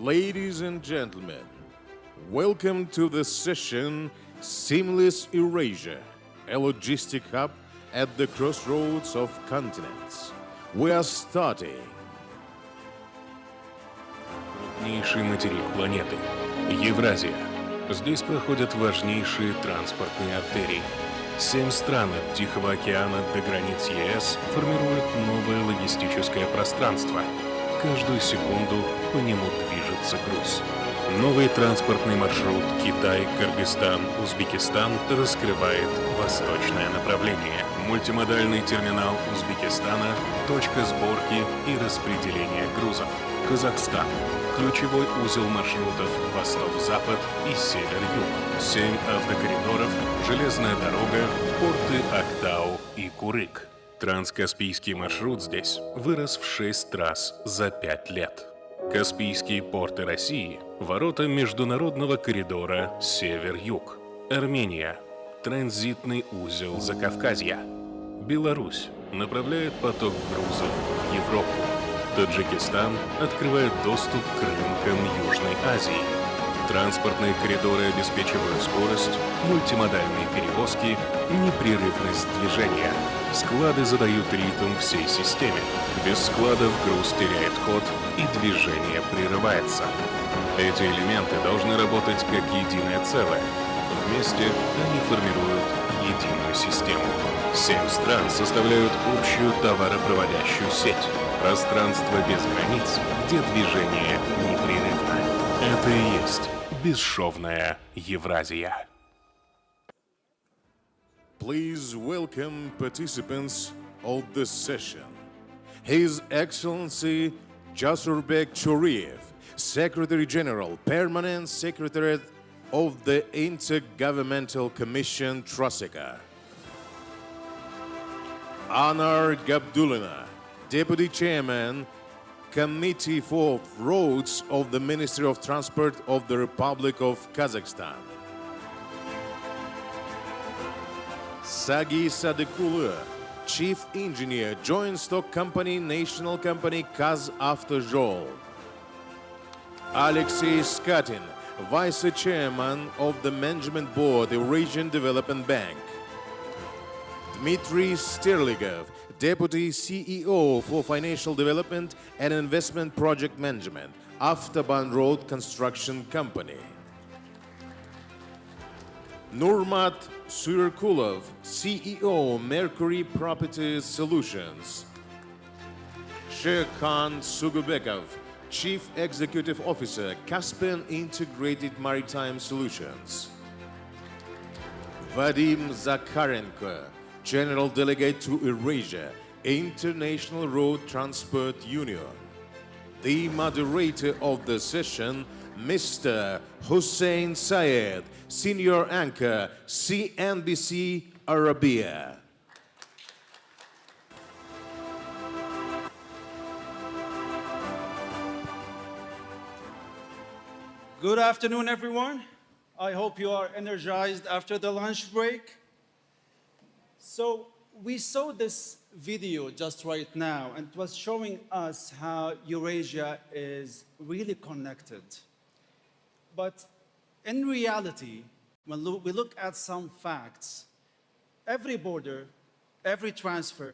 Ladies and gentlemen, welcome to the session Seamless Eurasia, a logistic hub at the crossroads of continents. We are starting. Крупнейший материк планеты – Евразия. Здесь проходят важнейшие транспортные артерии. 7 стран от Тихого океана до границ ЕС формируют новое логистическое пространство. Каждую секунду по нему движется груз. Новый транспортный маршрут Китай-Кыргызстан, Узбекистан раскрывает восточное направление. Мультимодальный терминал Узбекистана – точка сборки и распределения грузов. Казахстан – ключевой узел маршрутов восток-запад и север-юг. 7 автокоридоров, железная дорога, порты Актау и Курык. Трans-Каспийский маршрут здесь вырос в 6 раз за 5 лет. Каспийские порты России – ворота международного коридора север-юг. Армения – транзитный узел Закавказья. Беларусь направляет поток грузов в Европу. Таджикистан открывает доступ к рынкам Южной Азии. Транспортные коридоры обеспечивают скорость, мультимодальные перевозки, непрерывность движения. Склады задают ритм всей системе. Без складов груз теряет ход и движение прерывается. Эти элементы должны работать как единое целое. Вместе они формируют единую систему. 7 стран составляют общую товаропроводящую сеть. Пространство без границ, где движение непрерывно. Это и есть бесшовная Евразия. Please welcome participants of this session. His Excellency Jasurbek Churiev, Secretary General, Permanent Secretariat of the Intergovernmental Commission Trosika. Anar Gabdulina, Deputy Chairman, Committee for Roads of the Ministry of Transport of the Republic of Kazakhstan. Sagi Sadikulu, Chief Engineer, Joint Stock Company, National Company Kazavtojol. Alexei Skatin, Vice Chairman of the Management Board, Eurasian Development Bank. Dmitry Sterligov, Deputy CEO for Financial Development and Investment Project Management, Avtoban Road Construction Company. Nurmat Surkulov, CEO, Mercury Property Solutions. Sherkhan Sugubekov, Chief Executive Officer, Caspian Integrated Maritime Solutions. Vadim Zakharenko, General Delegate to Eurasia, International Road Transport Union. The moderator of the session, Mr. Hussein Sayed, Senior Anchor, CNBC Arabia. Good afternoon, everyone. I hope you are energized after the lunch break. So we saw this video just right now, and it was showing us how Eurasia is really connected. But in reality, when we look at some facts, every border, every transfer,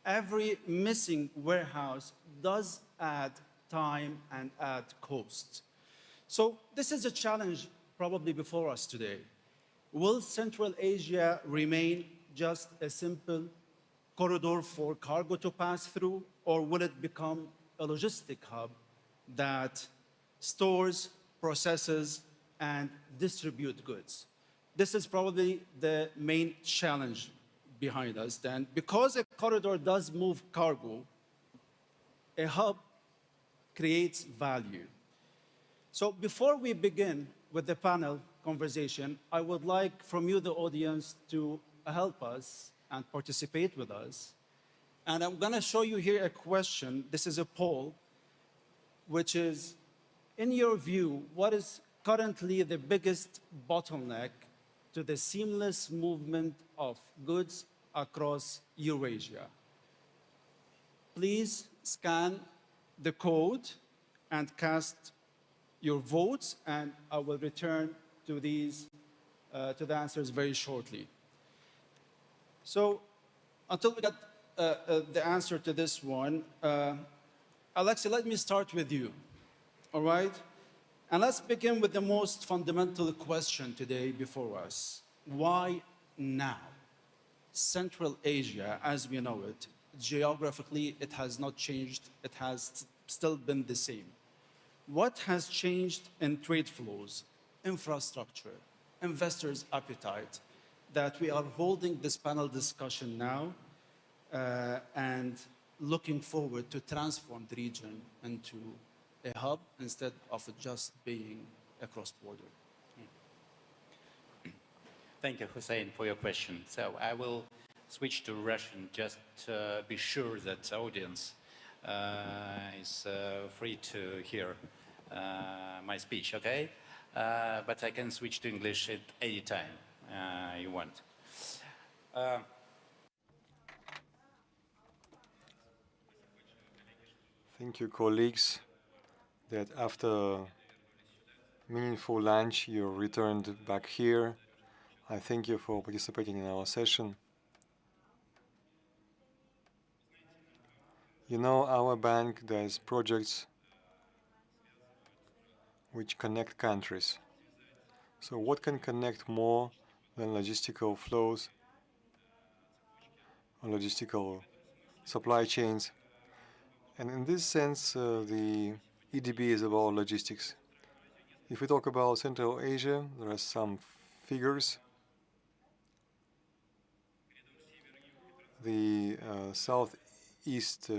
every missing warehouse does add time and add cost. So this is a challenge probably before us today. Will Central Asia remain just a simple corridor for cargo to pass through, or will it become a logistic hub that stores, processes, and distribute goods? This is probably the main challenge behind us. Then, because a corridor does move cargo, a hub creates value. So before we begin with the panel conversation, I would like from you, the audience, to help us and participate with us. And I'm gonna show you here a question. This is a poll, which is, in your view, what is currently the biggest bottleneck to the seamless movement of goods across Eurasia? Please scan the code and cast your votes, and I will return to these, to the answers very shortly. So until we get the answer to this one, Alexei, let me start with you, all right? And let's begin with the most fundamental question today before us. Why now? Central Asia, as we know it, geographically, it has not changed. It has still been the same. What has changed in trade flows, infrastructure, investors' appetite, that we are holding this panel discussion now and looking forward to transform the region into a hub instead of it just being a cross-border? Thank you, Hussein, for your question. So I will switch to Russian just to be sure that the audience is free to hear my speech, okay? But I can switch to English at any time you want. Thank you, colleagues, that after meaningful lunch, you returned back here. I thank you for participating in our session. You know, our bank does projects which connect countries. So what can connect more than logistical flows or logistical supply chains? And in this sense, the EDB is about logistics. If we talk about Central Asia, there are some figures. The southeast,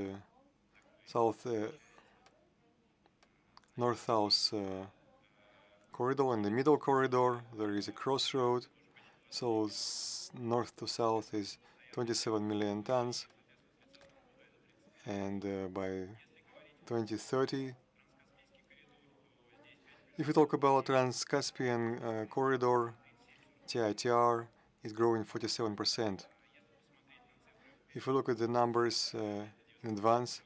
north-south corridor, and the middle corridor, there is a crossroad. So north to south is 27 million tons. And by 2030, if we talk about Trans-Caspian corridor, TITR is growing 47%. If we look at the numbers in advance,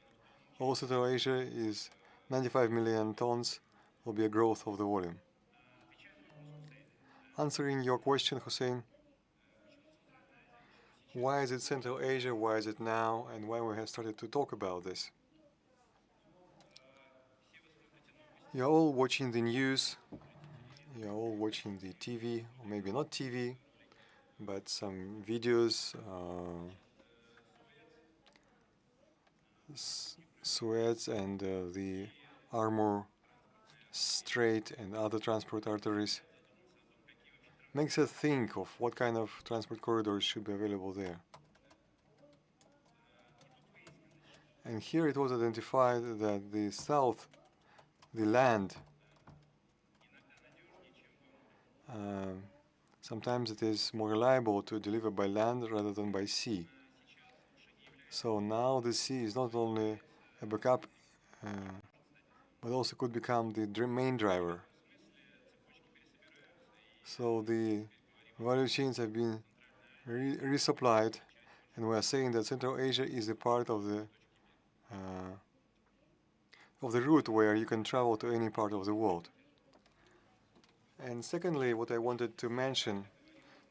all Central Asia is 95 million tons will be a growth of the volume. Answering your question, Hussein, why is it Central Asia, why is it now, and why we have started to talk about this? You're all watching the news, you're all watching the TV, or maybe not TV, but some videos, Suez and the Armor Strait and other transport arteries makes us think of what kind of transport corridors should be available there. And here it was identified that the south, the land, sometimes it is more reliable to deliver by land rather than by sea. So now the sea is not only a backup, but also could become the main driver. So the value chains have been resupplied, and we are saying that Central Asia is a part of the route where you can travel to any part of the world. And secondly, what I wanted to mention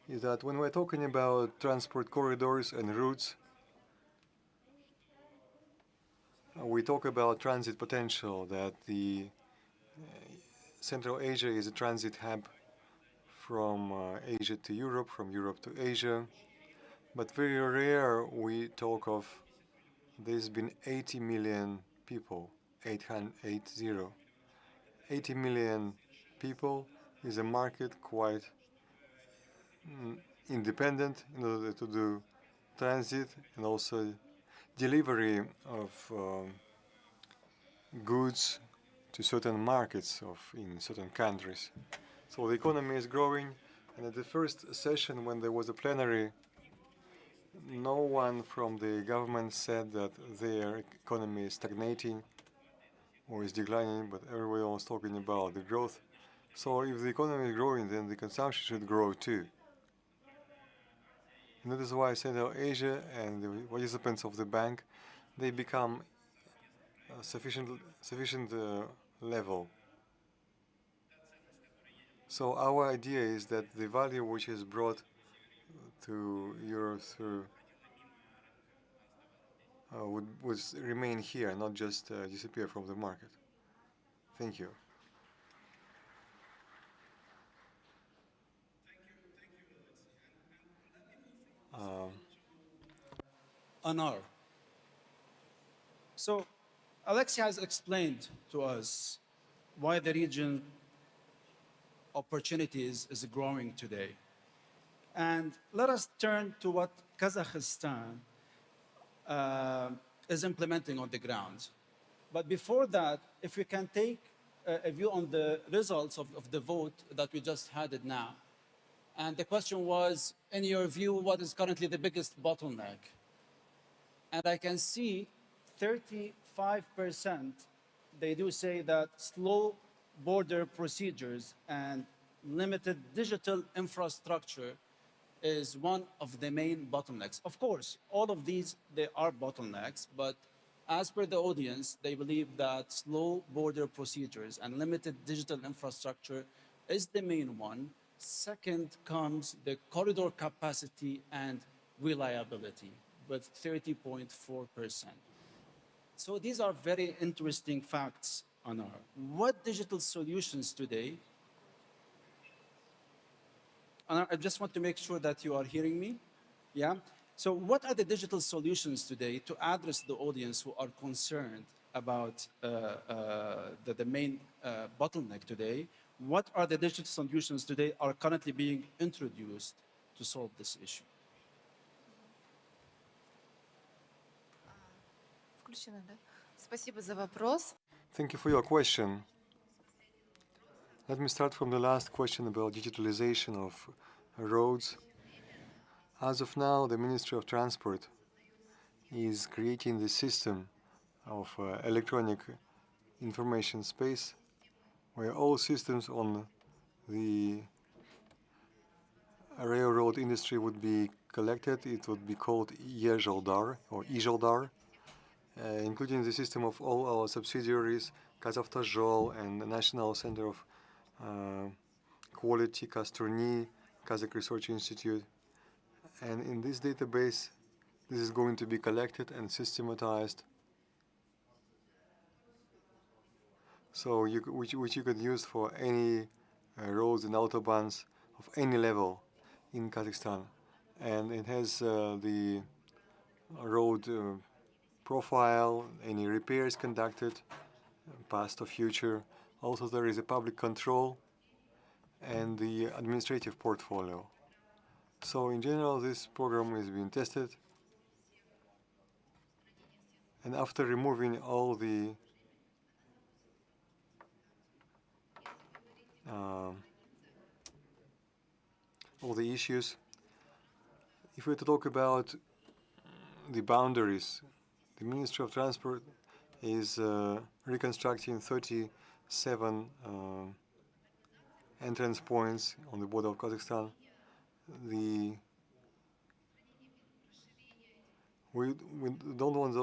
is that when we're talking about transport corridors and routes, we talk about transit potential, that the Central Asia is a transit hub from Asia to Europe, from Europe to Asia. But very rare we talk of there's been 80 million people, 80 million people is a market quite independent in order to do transit and also delivery of goods to certain markets in certain countries. So the economy is growing, and at the first session when there was a plenary, no one from the government said that their economy is stagnating or is declining, but everyone was talking about the growth. So if the economy is growing, then the consumption should grow too. And that is why Central Asia and the participants of the bank, they become sufficient level. So our idea is that the value which is brought to Europe through would remain here, not just disappear from the market. Thank you. Anar. So Alexei has explained to us why the region opportunities is growing today. And let us turn to what Kazakhstan is implementing on the ground. But before that, if we can take a view on the results of the vote that we just had it now. And the question was, in your view, what is currently the biggest bottleneck? And I can see 35%, they do say that slow border procedures and limited digital infrastructure is one of the main bottlenecks. Of course, all of these, they are bottlenecks, but as per the audience, they believe that slow border procedures and limited digital infrastructure is the main one. Second comes the corridor capacity and reliability with 30.4%. So these are very interesting facts on our. What digital solutions today? I just want to make sure that you are hearing me. Yeah? So what are the digital solutions today to address the audience who are concerned about the main bottleneck today? What are the digital solutions today are currently being introduced to solve this issue? Включено, да? Спасибо за вопрос. Thank you for your question. Let me start from the last question about digitalization of roads. As of now, the Ministry of Transport is creating the system of electronic information space where all systems on the railroad industry would be collected. It would be called EJELDAR or EJELDAR, including the system of all our subsidiaries, Kazavtojol and the National Center of Quality, Kasturny, Kazakh Research Institute. And in this database, this is going to be collected and systematized. So which you could use for any roads and autobahns of any level in Kazakhstan. And it has the road profile, any repairs conducted, past or future. Also, there is a public control and the administrative portfolio. So in general, this program is being tested. And after removing all the issues, if we talk about the boundaries, the Ministry of Transport is reconstructing 37 entrance points on the border of Kazakhstan. We don't want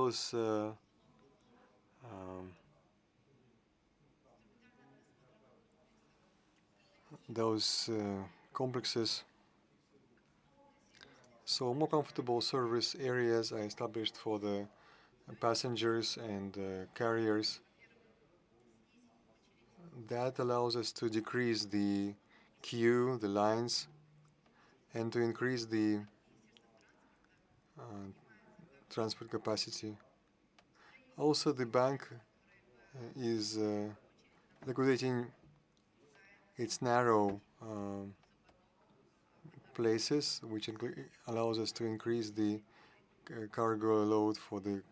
those complexes. So more comfortable service areas are established for the passengers and carriers. That allows us to decrease the queue, the lines, and to increase the transport capacity. Also, the bank is liquidating its narrow places, which allows us to increase the cargo load for the.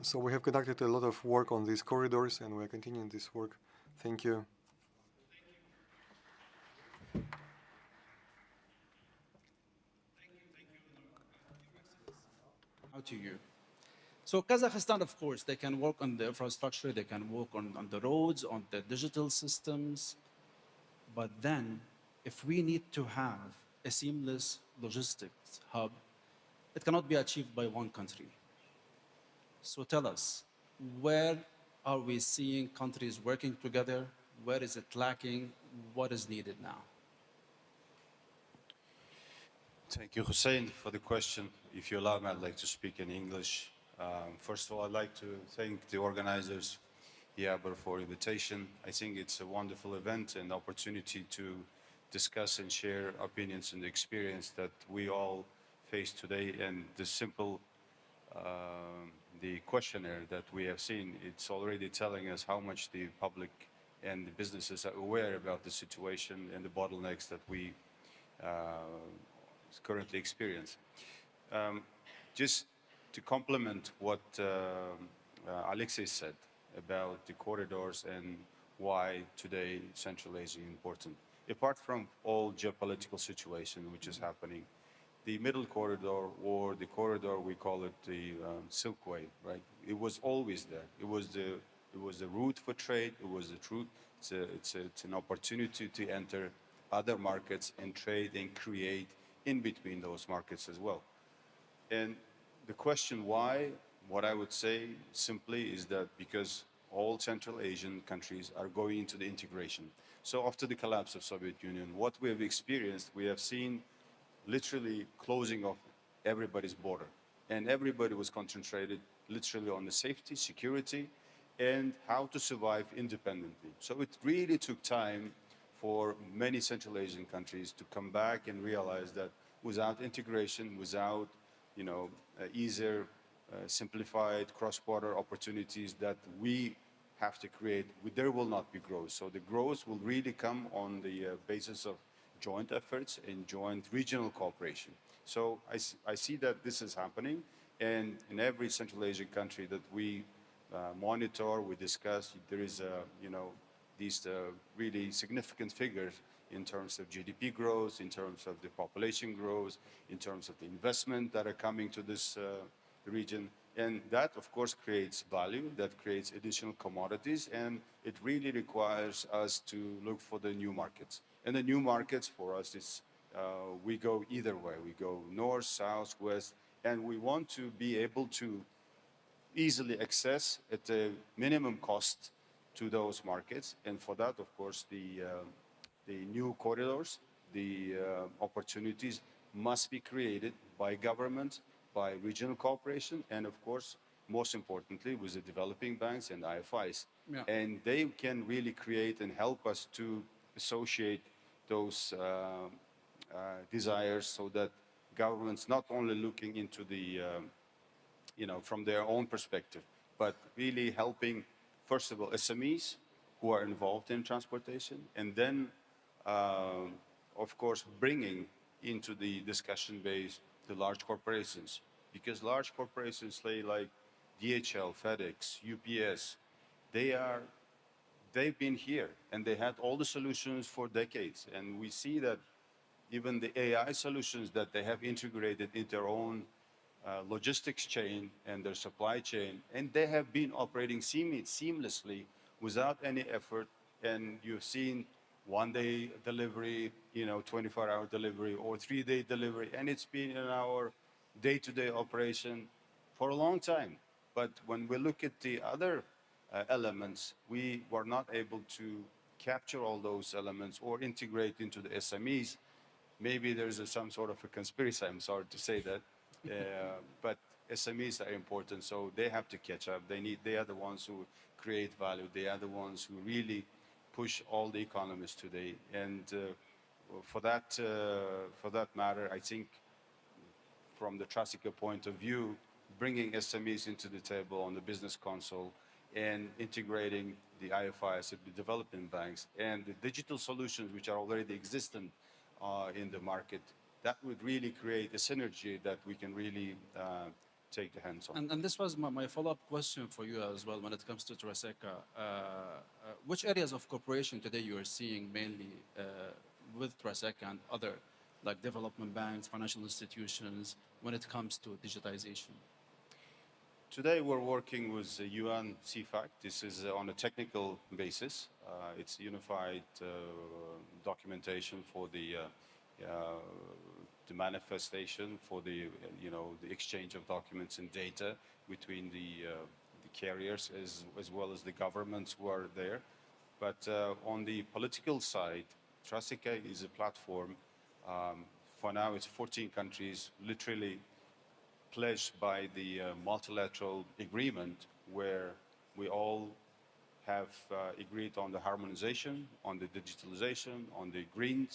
So we have conducted a lot of work on these corridors, and we're continuing this work. Thank you. To you. So Kazakhstan, of course, they can work on the infrastructure, they can work on the roads, on the digital systems. But then, if we need to have a seamless logistics hub, it cannot be achieved by one country. So tell us, where Are we seeing countries working together? Where is it lacking? What is needed now? Thank you, Hussein, for the question. If you allow me, I'd like to speak in English. First of all, I'd like to thank the organizers, Yaber, for invitation. I think it's a wonderful event and opportunity to discuss and share opinions and the experience that we all face today. And the simple the questionnaire that we have seen, it's already telling us how much the public and the businesses are aware about the situation and the bottlenecks that we currently experience. Just to complement what Alexei said about the corridors and why today Central Asia is important. Apart from all geopolitical situation which is happening, the middle corridor, or the corridor we call it the Silk Way, right? It was always there. It was the route for trade. It was the truth. It's an opportunity to enter other markets and trade and create in between those markets as well. And the question why, what I would say simply is that because all Central Asian countries are going into the integration. So after the collapse of Soviet Union, what we have experienced, we have seen literally closing of everybody's border. And everybody was concentrated literally on the safety, security, and how to survive independently. So it really took time for many Central Asian countries to come back and realize that without integration, without easier, simplified cross-border opportunities that we have to create, there will not be growth. So the growth will really come on the basis of joint efforts and joint regional cooperation. So I see that this is happening, and in every Central Asian country that we monitor, we discuss, there is these really significant figures in terms of GDP growth, in terms of the population growth, in terms of the investment that are coming to this region. And that, of course, creates value, that creates additional commodities, and it really requires us to look for the new markets. And the new markets for us is we go either way. We go north, south, west, and we want to be able to easily access at a minimum cost to those markets. And for that, of course, the new corridors, the opportunities must be created by government, by regional cooperation, and of course, most importantly, with the developing banks and IFIs. Yeah. And they can really create and help us to associate those desires so that governments not only looking into the, from their own perspective, but really helping, first of all, SMEs who are involved in transportation, and then, of course, bringing into the discussion base the large corporations, because large corporations like DHL, FedEx, UPS, they've been here and they had all the solutions for decades. And we see that even the AI solutions that they have integrated in their own logistics chain and their supply chain, and they have been operating seamlessly without any effort. And you've seen one-day delivery, 24-hour delivery, or 3-day delivery, and it's been in our day-to-day operation for a long time. But when we look at the other elements, we were not able to capture all those elements or integrate into the SMEs. Maybe there's some sort of a conspiracy, I'm sorry to say that, but SMEs are important, so they have to catch up. They are the ones who create value. They are the ones who really push all the economies today. And for that matter, I think from the Trans-Caspian point of view, bringing SMEs into the table on the business console and integrating the IFIs, the development banks, and the digital solutions which are already existent in the market, that would really create a synergy that we can really take the hands on. And this was my follow-up question for you as well when it comes to Traseka. Which areas of cooperation today you are seeing mainly with Traseka and other like development banks, financial institutions, when it comes to digitization? Today we're working with the UN CFAC. This is on a technical basis. It's unified documentation for the manifestation, for the the exchange of documents and data between the carriers as well as the governments who are there. But on the political side, Trasica is a platform. For now, it's 14 countries literally pledged by the multilateral agreement where we all have agreed on the harmonization, on the digitalization, on the green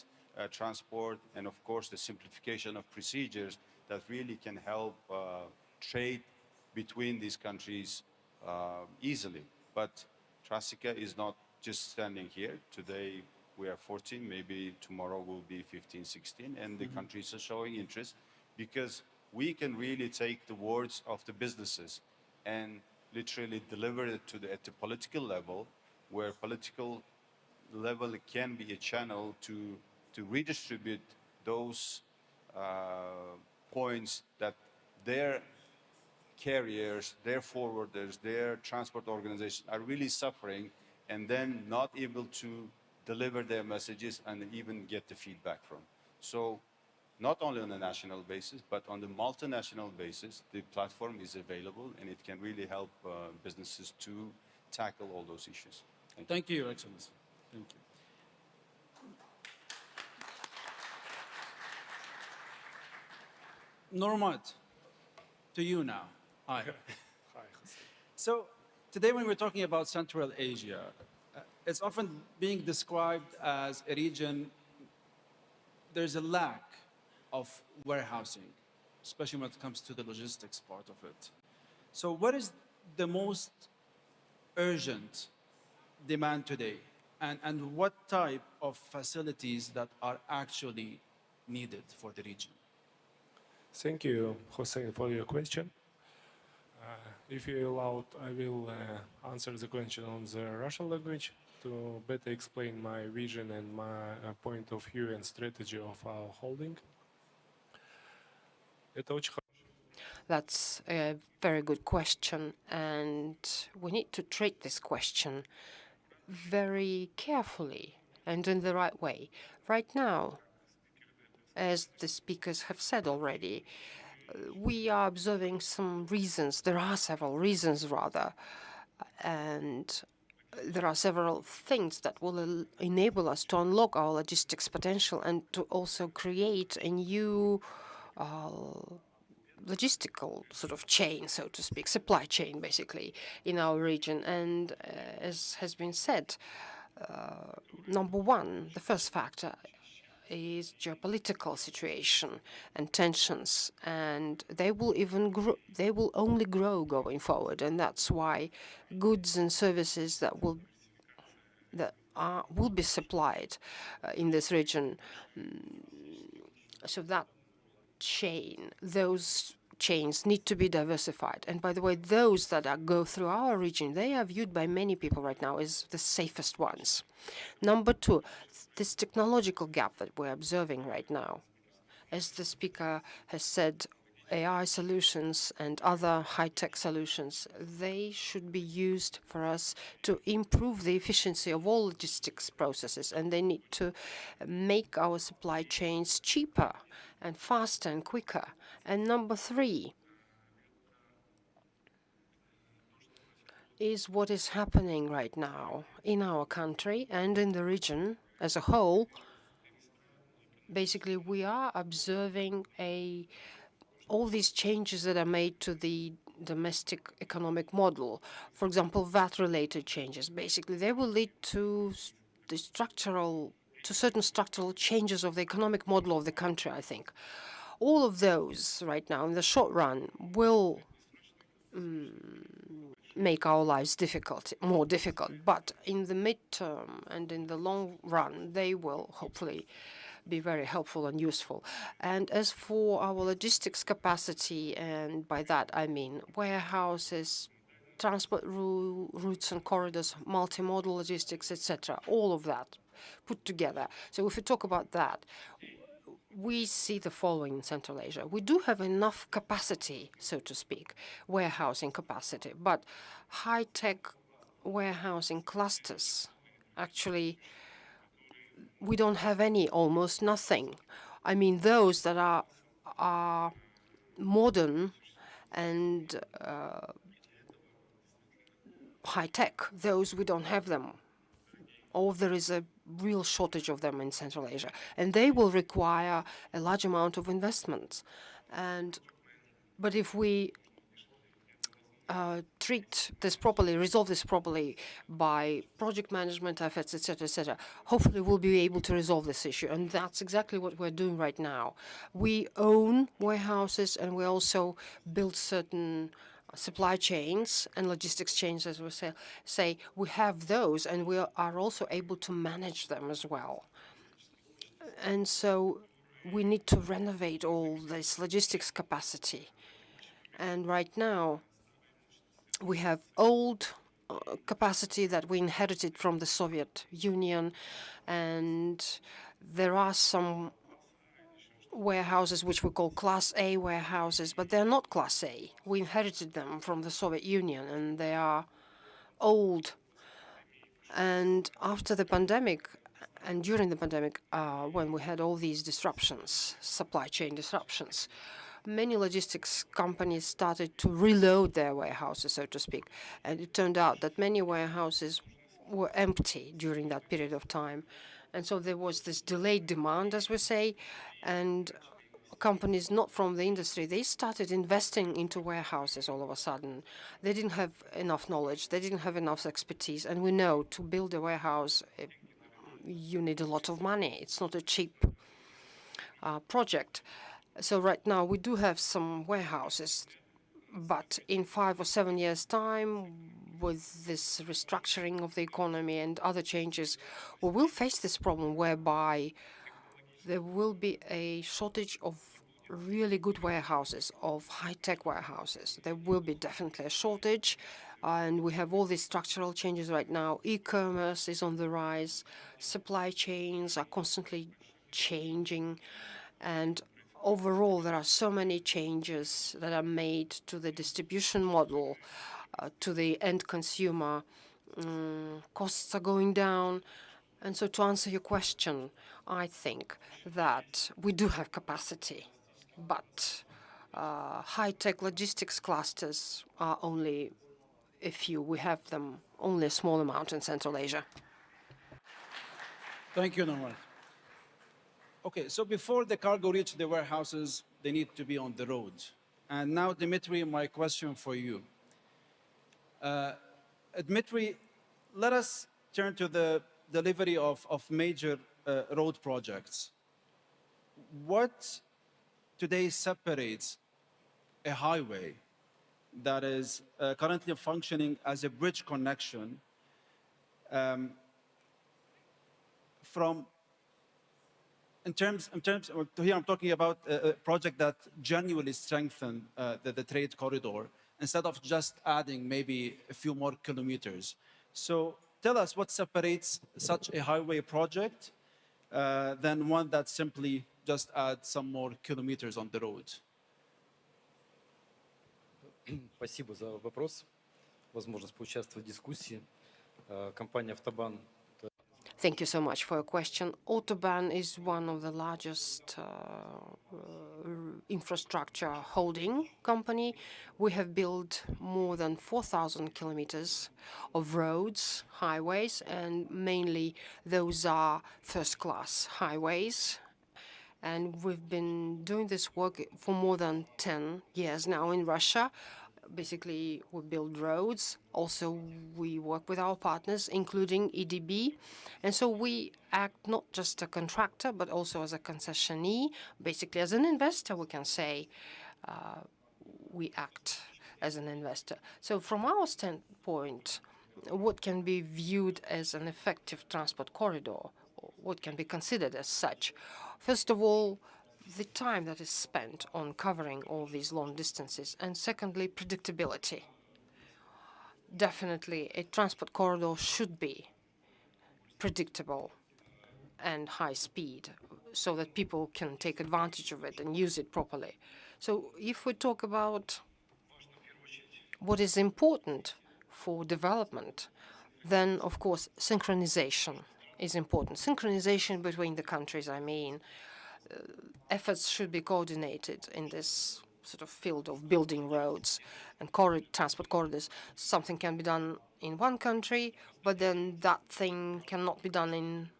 transport, and of course the simplification of procedures that really can help trade between these countries easily. But Trasica is not just standing here. Today we are 14, maybe tomorrow will be 15, 16, and the countries are showing interest because we can really take the words of the businesses and literally deliver it at the political level, where political level can be a channel to redistribute those points that their carriers, their forwarders, their transport organizations are really suffering and then not able to deliver their messages and even get the feedback from. So not only on a national basis, but on the multinational basis, the platform is available and it can really help businesses to tackle all those issues. Thank you, Your Excellency. Thank you. Normat, to you now. Hi. So today when we're talking about Central Asia, it's often being described as a region, there's a lack of warehousing, especially when it comes to the logistics part of it. So what is the most urgent demand today? And what type of facilities that are actually needed for the region? Thank you, Hossein, for your question. If you allow, I will answer the question on the Russian language to better explain my vision and my point of view and strategy of our holding. That's a very good question, and we need to treat this question very carefully and in the right way. Right now, as the speakers have said already, we are observing some reasons. There are several reasons, rather, and there are several things that will enable us to unlock our logistics potential and to also create a new logistical sort of chain, so to speak, supply chain, basically, in our region. And as has been said, number one, the first factor is geopolitical situation and tensions, and they will even grow, they will only grow going forward, and that's why goods and services that will be supplied in this region. So that chain, those chains need to be diversified. And by the way, those that go through our region, they are viewed by many people right now as the safest ones. Number two, this technological gap that we're observing right now. As the speaker has said, AI solutions and other high-tech solutions, they should be used for us to improve the efficiency of all logistics processes, and they need to make our supply chains cheaper and faster and quicker. And number three is what is happening right now in our country and in the region as a whole. Basically, we are observing all these changes that are made to the domestic economic model. For example, VAT-related changes. Basically, they will lead to certain structural changes of the economic model of the country, I think. All of those right now, in the short run, will make our lives more difficult. But in the midterm and in the long run, they will hopefully be very helpful and useful. And as for our logistics capacity, and by that I mean warehouses, transport routes and corridors, multimodal logistics, etc., all of that put together. So if we talk about that, we see the following in Central Asia. We do have enough capacity, so to speak, warehousing capacity, but high-tech warehousing clusters, actually, we don't have any, almost nothing. I mean, those that are modern and high tech. Those we don't have them, or there is a real shortage of them in Central Asia, and they will require a large amount of investments. But if we treat this properly, resolve this properly by project management efforts, etc., hopefully we'll be able to resolve this issue. And that's exactly what we're doing right now. We own warehouses, and we also build certain supply chains and logistics chains, as we say. We have those, and we are also able to manage them as well. And so we need to renovate all this logistics capacity. And right now, we have old capacity that we inherited from the Soviet Union, and there are some warehouses which we call Class A warehouses, but they're not Class A. We inherited them from the Soviet Union, and they are old. And after the pandemic, and during the pandemic, when we had all these disruptions, supply chain disruptions, many logistics companies started to reload their warehouses, so to speak. And it turned out that many warehouses were empty during that period of time. And so there was this delayed demand, as we say, and companies not from the industry, they started investing into warehouses all of a sudden. They didn't have enough knowledge, they didn't have enough expertise. And we know to build a warehouse, you need a lot of money. It's not a cheap project. So right now we do have some warehouses, but in 5 or 7 years' time, with this restructuring of the economy and other changes, we will face this problem whereby there will be a shortage of really good warehouses, of high-tech warehouses. There will be definitely a shortage, and we have all these structural changes right now. E-commerce is on the rise. Supply chains are constantly changing, and overall, there are so many changes that are made to the distribution model, to the end consumer. Costs are going down. And so to answer your question, I think that we do have capacity, but high-tech logistics clusters are only a few. We have them only a small amount in Central Asia. Thank you, Norman. Okay, so before the cargo reach the warehouses, they need to be on the road. And now, Dmitry, my question for you. Dmitry, let us turn to the delivery of major road projects. What today separates a highway that is currently functioning as a bridge connection from in terms here I'm talking about a project that genuinely strengthened the trade corridor instead of just adding maybe a few more kilometers. So tell us what separates such a highway project than one that simply just adds some more kilometers on the road. Спасибо за вопрос, возможность поучаствовать в дискуссии. Компания «Автобан». Thank you so much for your question. Autobahn is one of the largest infrastructure holding company. We have built more than 4,000 kilometers of roads, highways, and mainly those are first-class highways. And we've been doing this work for more than 10 years now in Russia. Basically, we build roads. Also, we work with our partners, including EDB. And so we act not just a contractor, but also as a concessionee. Basically, as an investor, we can say we act as an investor. So from our standpoint, what can be viewed as an effective transport corridor, what can be considered as such? First of all, the time that is spent on covering all these long distances, and secondly, predictability. Definitely, a transport corridor should be predictable and high speed so that people can take advantage of it and use it properly. So if we talk about what is important for development, then, of course, synchronization is important. Synchronization between the countries, I mean. Efforts should be coordinated in this sort of field of building roads. and transport corridors. Something can be done in one country, but then that thing cannot be done in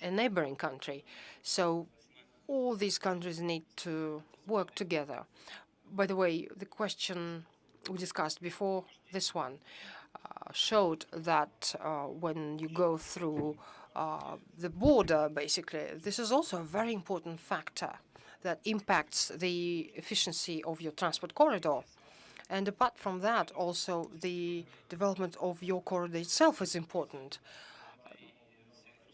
a neighboring country. So all these countries need to work together. By the way, the question we discussed before this one showed that when you go through the border, basically, this is also a very important factor that impacts the efficiency of your transport corridor. And apart from that, also the development of your corridor itself is important.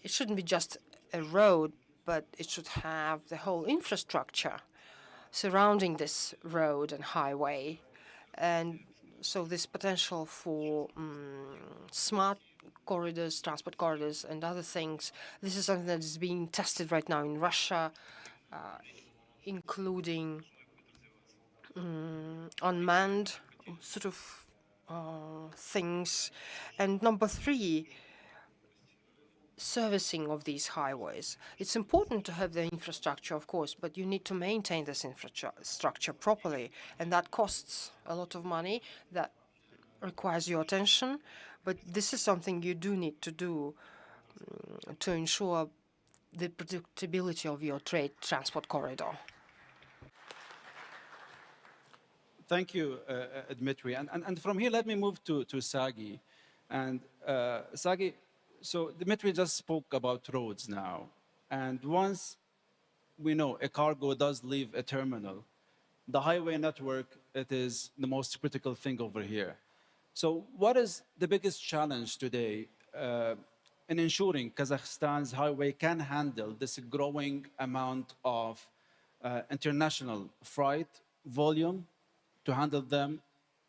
It shouldn't be just a road, but it should have the whole infrastructure surrounding this road and highway. And so this potential for smart corridors, transport corridors, and other things, this is something that is being tested right now in Russia, including unmanned sort of things. And number three, servicing of these highways. It's important to have the infrastructure, of course, but you need to maintain this infrastructure properly, and that costs a lot of money. That requires your attention, but this is something you do need to do to ensure the predictability of your trade transport corridor. Thank you, Dmitry. And from here, let me move to Sagi. And Sagi, so Dmitry just spoke about roads now. And once we know a cargo does leave a terminal, the highway network, it is the most critical thing over here. So what is the biggest challenge today in ensuring Kazakhstan's highway can handle this growing amount of international freight volume, to handle them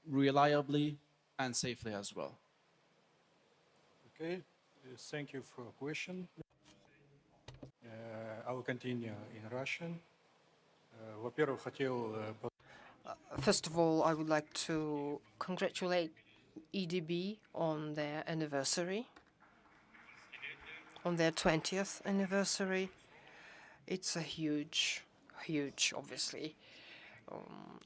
reliably and safely as well? Okay, thank you for your question. I will continue in Russian. Во-первых, хотел First of all, I would like to congratulate EDB on their anniversary, on their 20th anniversary. It's a huge, obviously,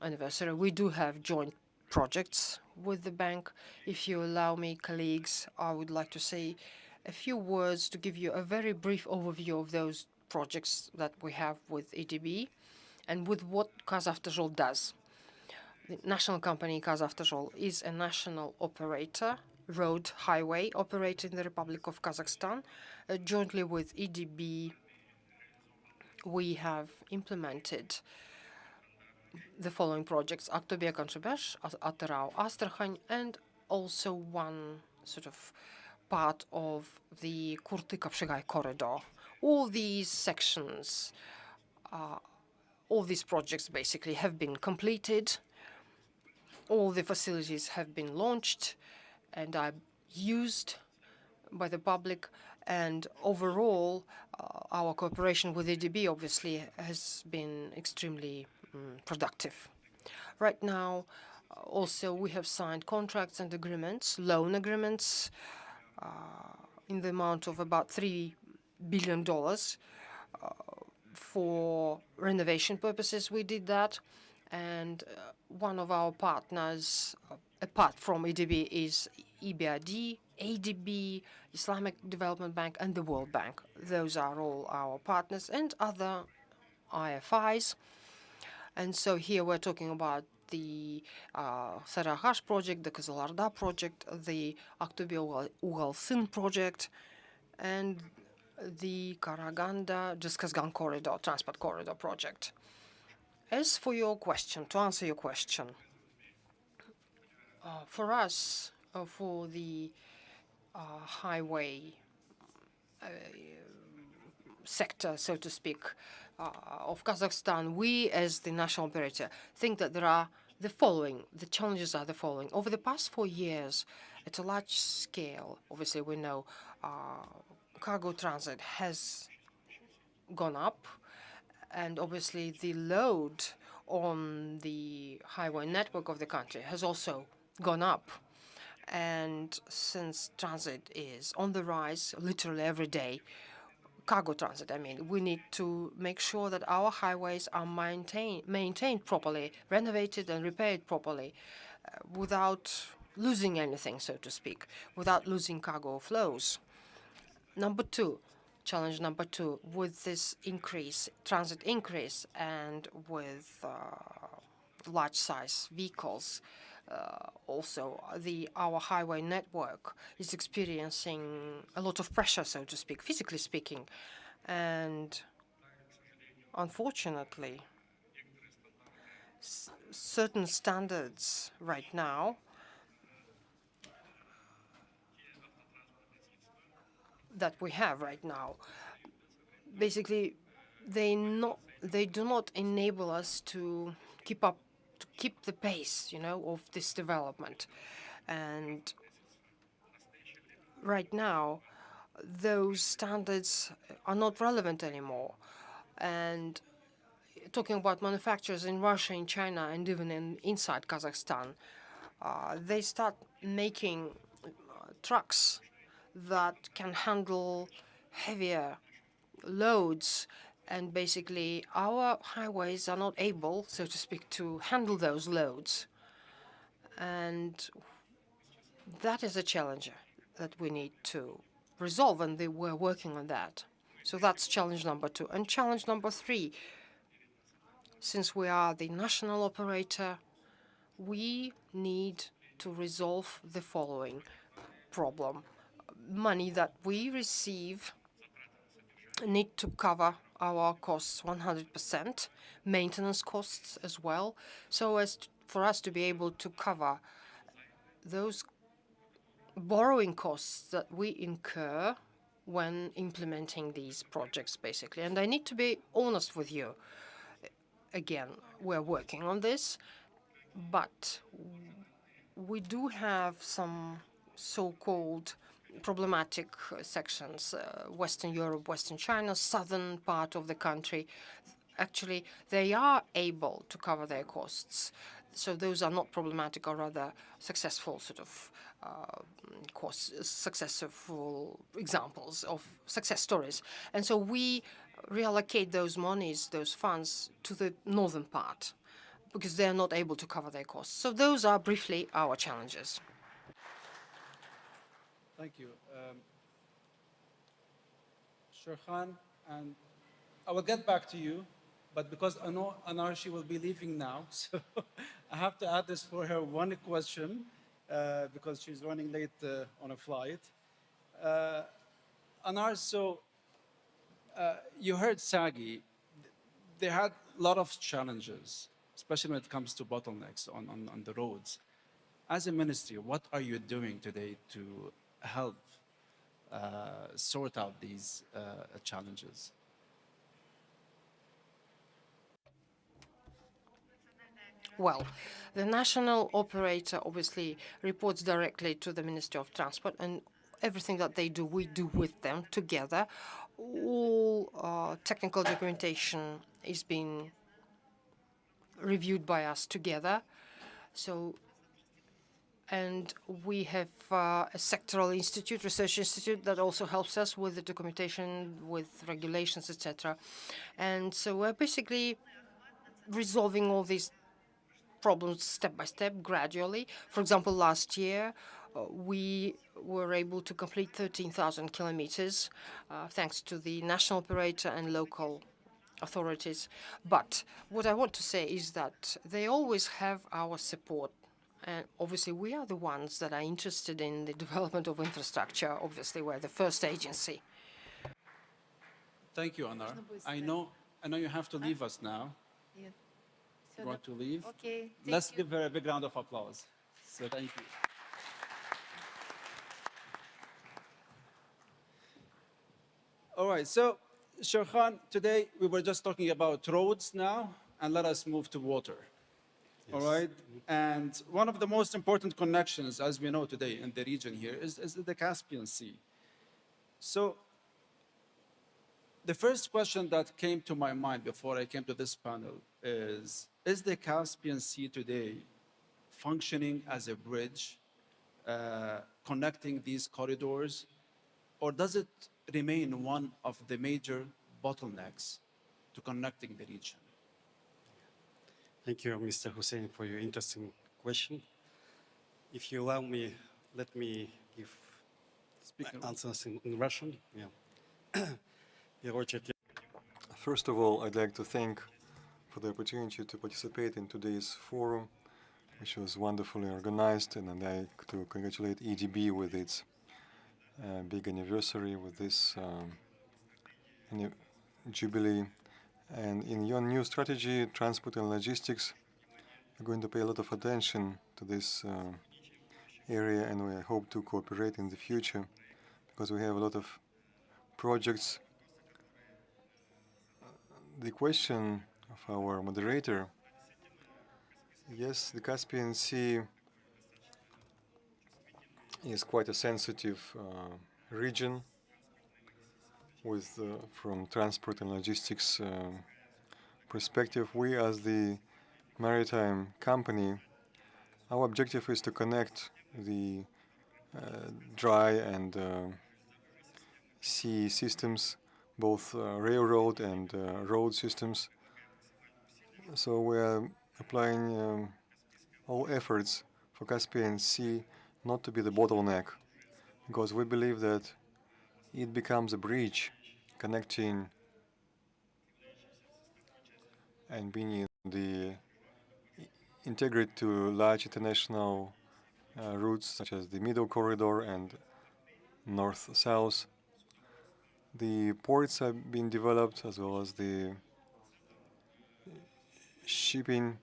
anniversary. We do have joint projects with the bank. If you allow me, colleagues, I would like to say a few words to give you a very brief overview of those projects that we have with EDB and with what Kazavtozhol does. The national company Kazavtozhol is a national operator, road highway operator in the Republic of Kazakhstan. Jointly with EDB, we have implemented the following projects: Aktobe-Kontrabesh, Atarau-Astrakhan, and also one sort of part of the Kurty-Kapshigai corridor. All these sections, all these projects basically have been completed. All the facilities have been launched and are used by the public. And overall, our cooperation with EDB obviously has been extremely productive. Right now, also, we have signed contracts and agreements, loan agreements, in the amount of about $3 billion for renovation purposes. We did that. And one of our partners, apart from EDB, is EBRD, ADB, Islamic Development Bank, and the World Bank. Those are all our partners and other IFIs. And so here we're talking about the Saraghash project, the Kızılar'da project, the Aktobe-Ural-Syn project, and the Karaganda-Jizkazgan corridor, transport corridor project. As for your question, to answer your question, for us, for the highway sector, so to speak, of Kazakhstan, we as the national operator think that there are the following, the challenges are the following. Over the past 4 years, at a large scale, obviously we know cargo transit has gone up, and obviously the load on the highway network of the country has also gone up. And since transit is on the rise literally every day, cargo transit, I mean, we need to make sure that our highways are maintained properly, renovated and repaired properly. without losing anything, so to speak, without losing cargo flows. Number two, challenge number two, with this increase, transit increase, and with large-size vehicles, also our highway network is experiencing a lot of pressure, so to speak, physically speaking, and unfortunately, certain standards right now that we have right now, basically, they do not enable us to keep the pace, of this development. And right now, those standards are not relevant anymore. And talking about manufacturers in Russia, in China, and even inside Kazakhstan, they start making trucks that can handle heavier loads, and basically our highways are not able, so to speak, to handle those loads. And that is a challenge that we need to resolve, and we're working on that. So that's challenge number two. And challenge number three, since we are the national operator, we need to resolve the following problem. Money that we receive need to cover our costs 100%, maintenance costs as well, so as for us to be able to cover those borrowing costs that we incur when implementing these projects, basically. And I need to be honest with you. Again, we're working on this, but we do have some so-called problematic sections, Western Europe, Western China, southern part of the country. Actually, they are able to cover their costs. So those are not problematic, or rather successful sort of successful examples of success stories. And so we reallocate those monies, those funds, to the northern part, because they're not able to cover their costs. So those are briefly our challenges. Thank you. Shirkhan, and I will get back to you, but because I know Anarshi will be leaving now, so I have to add this for her one question, because she's running late on a flight. Anar, so you heard Sagi. They had a lot of challenges, especially when it comes to bottlenecks on the roads. As a ministry, what are you doing today to help sort out these challenges? Well, the national operator obviously reports directly to the Ministry of Transport, and everything that they do, we do with them together. All technical documentation is being reviewed by us together. So, and we have a sectoral institute, research institute, that also helps us with the documentation, with regulations, etc. And so we're basically resolving all these problems step by step, gradually. For example, last year, we were able to complete 13,000 kilometers, thanks to the national operator and local authorities. But what I want to say is that they always have our support. And obviously, we are the ones that are interested in the development of infrastructure. Obviously, we're the first agency. Thank you, Anar. I know you have to leave us now. Yeah. You want to leave? Okay. Let's give her a big round of applause. So thank you. All right, so Shirkhan, today we were just talking about roads now, and let us move to water. All right, and one of the most important connections, as we know today in the region here, is the Caspian Sea. So the first question that came to my mind before I came to this panel is the Caspian Sea today functioning as a bridge connecting these corridors, or does it remain one of the major bottlenecks to connecting the region? Thank you, Mr. Hussein, for your interesting question. If you allow me, let me give answers in Russian. Yeah. В первую очередь, First of all, I'd like to thank for the opportunity to participate in today's forum, which was wonderfully organized, and I'd like to congratulate EDB with its big anniversary, with this jubilee. And in your new strategy, transport and logistics, we're going to pay a lot of attention to this area, and we hope to cooperate in the future because we have a lot of projects. The question of our moderator, yes, the Caspian Sea is quite a sensitive region with, from transport and logistics perspective. We, as the maritime company, our objective is to connect the dry and sea systems, both railroad and road systems. So we're applying all efforts for Caspian Sea not to be the bottleneck, because we believe that it becomes a bridge connecting and being the integrated to large international routes such as the Middle Corridor and North-South. The ports have been developed as well as the shipping,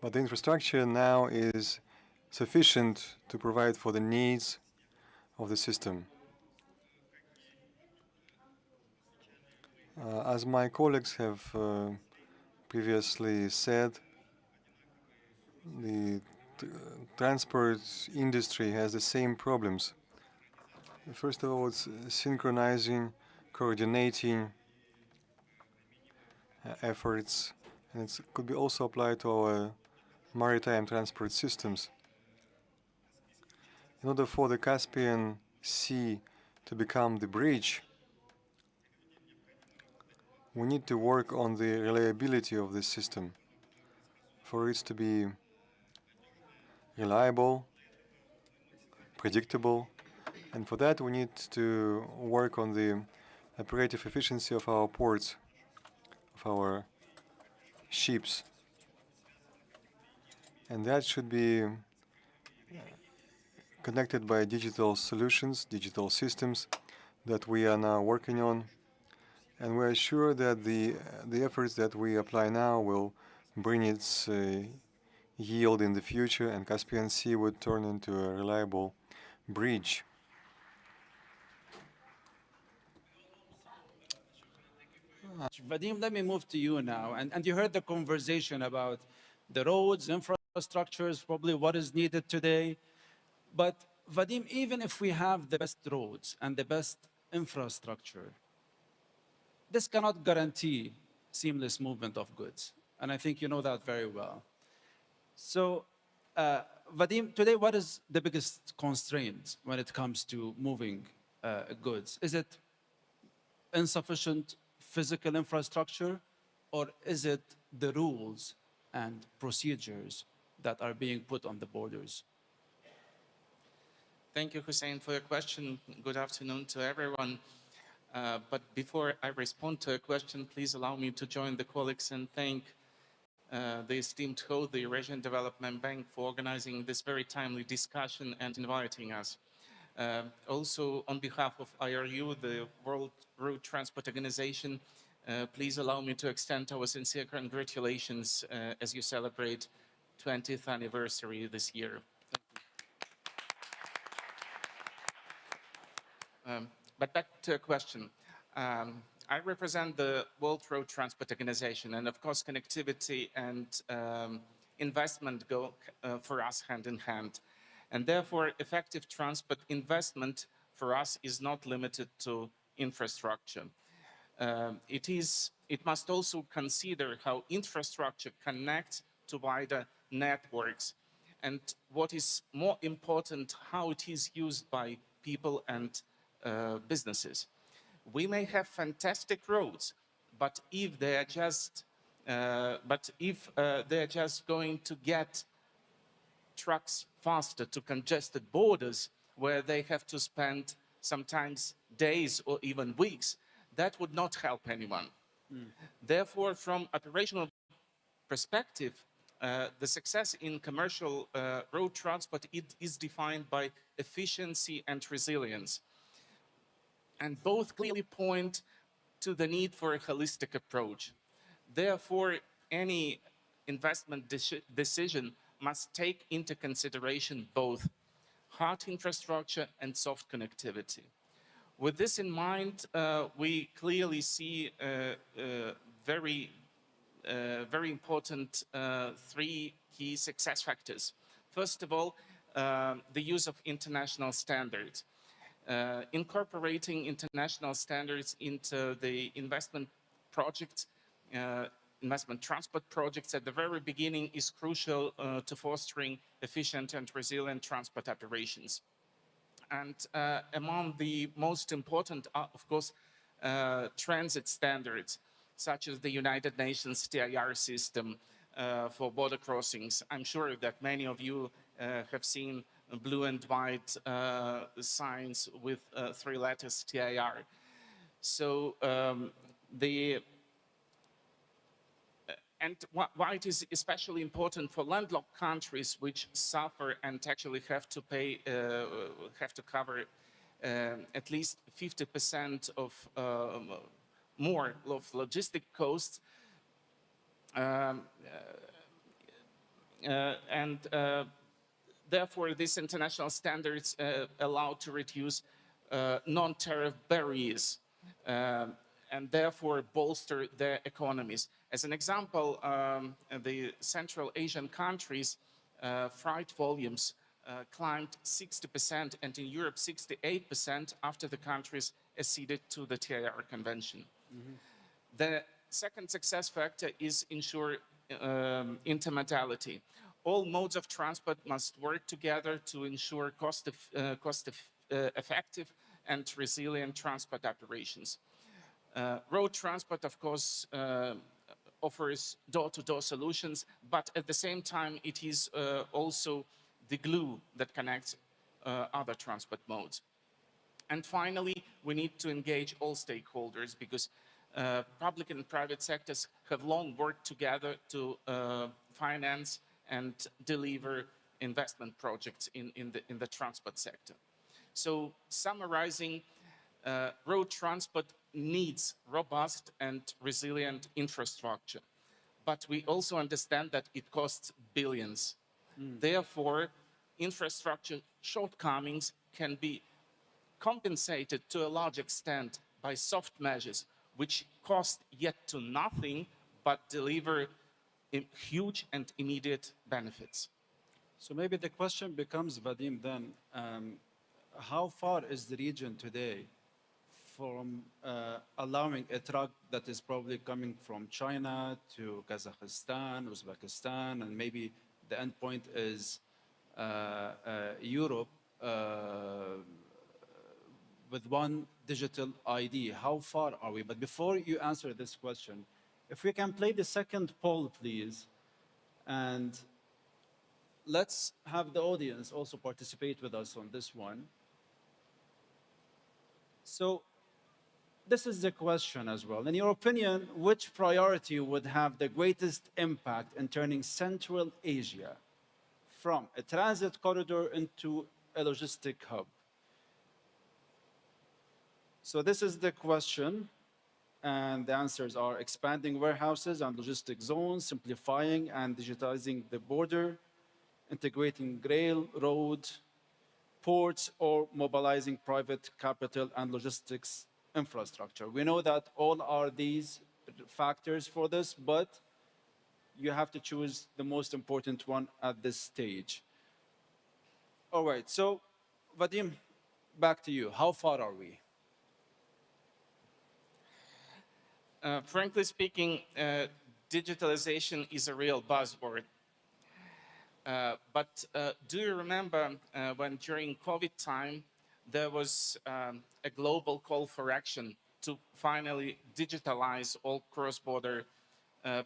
but the infrastructure now is sufficient to provide for the needs of the system. As my colleagues have previously said, the transport industry has the same problems. First of all, it's synchronizing, coordinating efforts, and it could be also applied to our maritime transport systems. In order for the Caspian Sea to become the bridge, we need to work on the reliability of this system, for it to be reliable, predictable, and for that we need to work on the operative efficiency of our ports, of our ships. And that should be connected by digital solutions, digital systems that we are now working on. And we are sure that the efforts that we apply now will bring its yield in the future, and Caspian Sea would turn into a reliable bridge. Vadim, let me move to you now. And you heard the conversation about the roads, infrastructures, probably what is needed today. But Vadim, even if we have the best roads and the best infrastructure, this cannot guarantee seamless movement of goods. And I think you know that very well. So, Vadim, today, what is the biggest constraint when it comes to moving goods? Is it insufficient physical infrastructure, or is it the rules and procedures that are being put on the borders? Thank you, Hussein, for your question. Good afternoon to everyone. But before I respond to a question, please allow me to join the colleagues and thank the esteemed host, the Eurasian Development Bank, for organizing this very timely discussion and inviting us. Also, on behalf of IRU, the World Road Transport Organization, please allow me to extend our sincere congratulations as you celebrate 20th anniversary this year. But back to a question. I represent the World Road Transport Organization, and of course, connectivity and investment go for us hand in hand. And therefore, effective transport investment for us is not limited to infrastructure. It must also consider how infrastructure connects to wider networks, and what is more important, how it is used by people and businesses. We may have fantastic roads, but if they are just going to get trucks faster to congested borders where they have to spend sometimes days or even weeks, that would not help anyone. Therefore, from operational perspective, the success in commercial road transport is defined by efficiency and resilience. And both clearly point to the need for a holistic approach. Therefore, any investment decision must take into consideration both hard infrastructure and soft connectivity. With this in mind, we clearly see very important three key success factors. First of all, the use of international standards. Incorporating international standards into the investment projects, investment transport projects at the very beginning is crucial to fostering efficient and resilient transport operations. And among the most important are, of course, transit standards, such as the United Nations TIR system for border crossings. I'm sure that many of you have seen blue and white signs with three letters TIR. So and why it is especially important for landlocked countries which suffer and actually have to pay, have to cover at least 50% of more of logistic costs, therefore these international standards allow to reduce non-tariff barriers and therefore bolster their economies. As an example, the Central Asian countries' freight volumes climbed 60% and in Europe 68% after the countries acceded to the TIR convention. The second success factor is ensure intermodality. All modes of transport must work together to ensure cost-effective and resilient transport operations. Road transport, of course, offers door-to-door solutions, but at the same time, it is also the glue that connects other transport modes. And finally, we need to engage all stakeholders because public and private sectors have long worked together to finance and deliver investment projects in the transport sector. So summarizing, road transport needs robust and resilient infrastructure, but we also understand that it costs billions. Therefore, infrastructure shortcomings can be compensated to a large extent by soft measures, which cost yet to nothing, but deliver huge and immediate benefits. So maybe the question becomes, Vadim, then, how far is the region today from allowing a truck that is probably coming from China to Kazakhstan, Uzbekistan, and maybe the endpoint is Europe with one digital ID? How far are we? But before you answer this question, if we can play the second poll, please, and let's have the audience also participate with us on this one. So this is the question as well. In your opinion, which priority would have the greatest impact in turning Central Asia from a transit corridor into a logistic hub? So this is the question, and the answers are expanding warehouses and logistic zones, simplifying and digitizing the border, integrating rail, road, ports, or mobilizing private capital and logistics infrastructure. We know that all are these factors for this, but you have to choose the most important one at this stage. All right, so Vadim, back to you. How far are we? Frankly speaking, digitalization is a real buzzword. But do you remember when during COVID time, there was a global call for action to finally digitalize all cross-border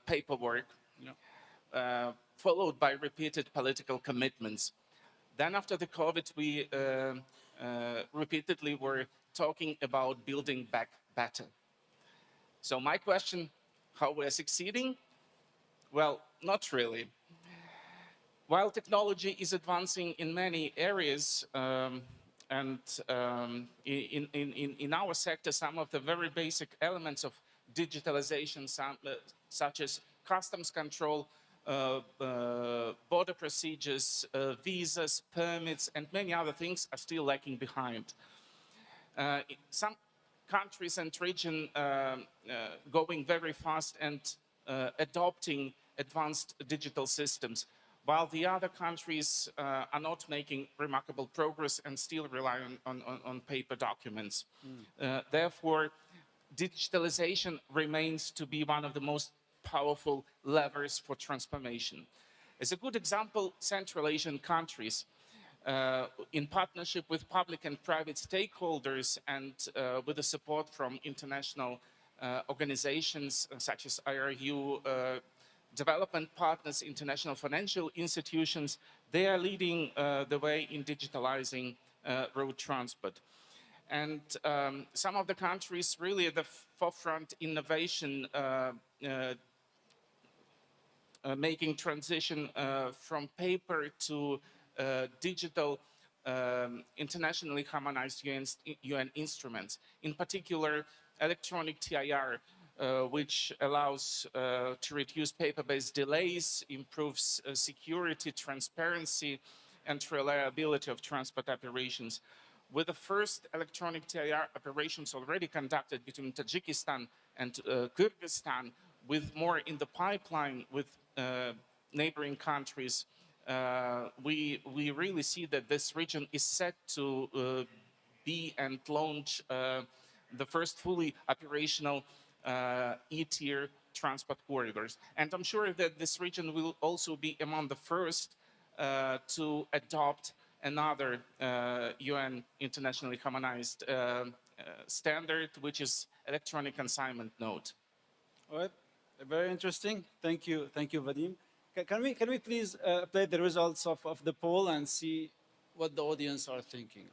paperwork? followed by repeated political commitments. Then after the COVID, we repeatedly were talking about building back better. So my question, how we're succeeding? Well, not really. While technology is advancing in many areas, and in our sector, some of the very basic elements of digitalization, such as customs control, border procedures, visas, permits, and many other things are still lagging behind. Some countries and regions going very fast and adopting advanced digital systems, while the other countries are not making remarkable progress and still rely on paper documents. Therefore, digitalization remains to be one of the most powerful levers for transformation. As a good example, Central Asian countries, in partnership with public and private stakeholders and with the support from international organizations such as IRU, development partners, international financial institutions, they are leading the way in digitalizing road transport. And some of the countries really at the forefront innovation, making transition from paper to digital, internationally harmonized UN instruments. In particular, electronic TIR, which allows to reduce paper-based delays, improves security, transparency, and reliability of transport operations. With the first electronic TIR operations already conducted between Tajikistan and Kyrgyzstan, with more in the pipeline with neighboring countries, we really see that this region is set to be and launch the first fully operational E-tier transport corridors. And I'm sure that this region will also be among the first to adopt another UN internationally harmonized standard, which is electronic consignment note. All right, very interesting. Thank you, Vadim. Can we please play the results of the poll and see what the audience are thinking?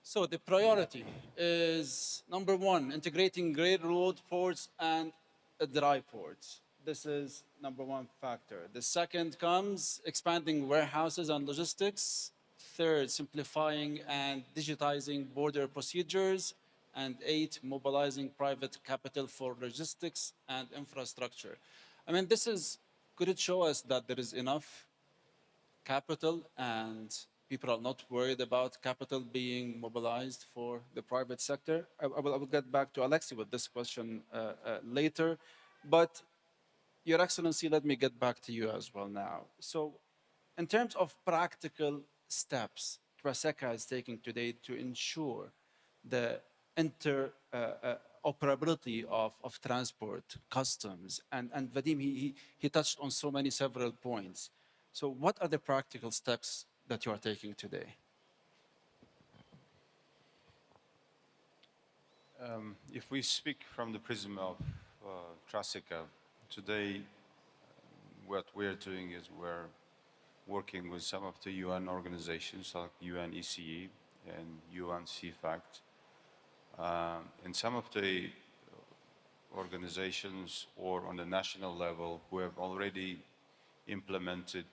So the priority is number one, integrating railroad ports and dry ports. This is number one factor. The second comes expanding warehouses and logistics. Third, simplifying and digitizing border procedures. And 8, mobilizing private capital for logistics and infrastructure. I mean, could it show us that there is enough capital and people are not worried about capital being mobilized for the private sector? I will get back to Alexei with this question later. But Your Excellency, let me get back to you as well now. So in terms of practical steps Traseka is taking today to ensure the interoperability of transport, customs, and Vadim, he touched on several points. So what are the practical steps that you are taking today? If we speak from the prism of Traseka, today what we're doing is we're working with some of the UN organizations like UN ECE and UN CFACT. And some of the organizations or on the national level who have already implemented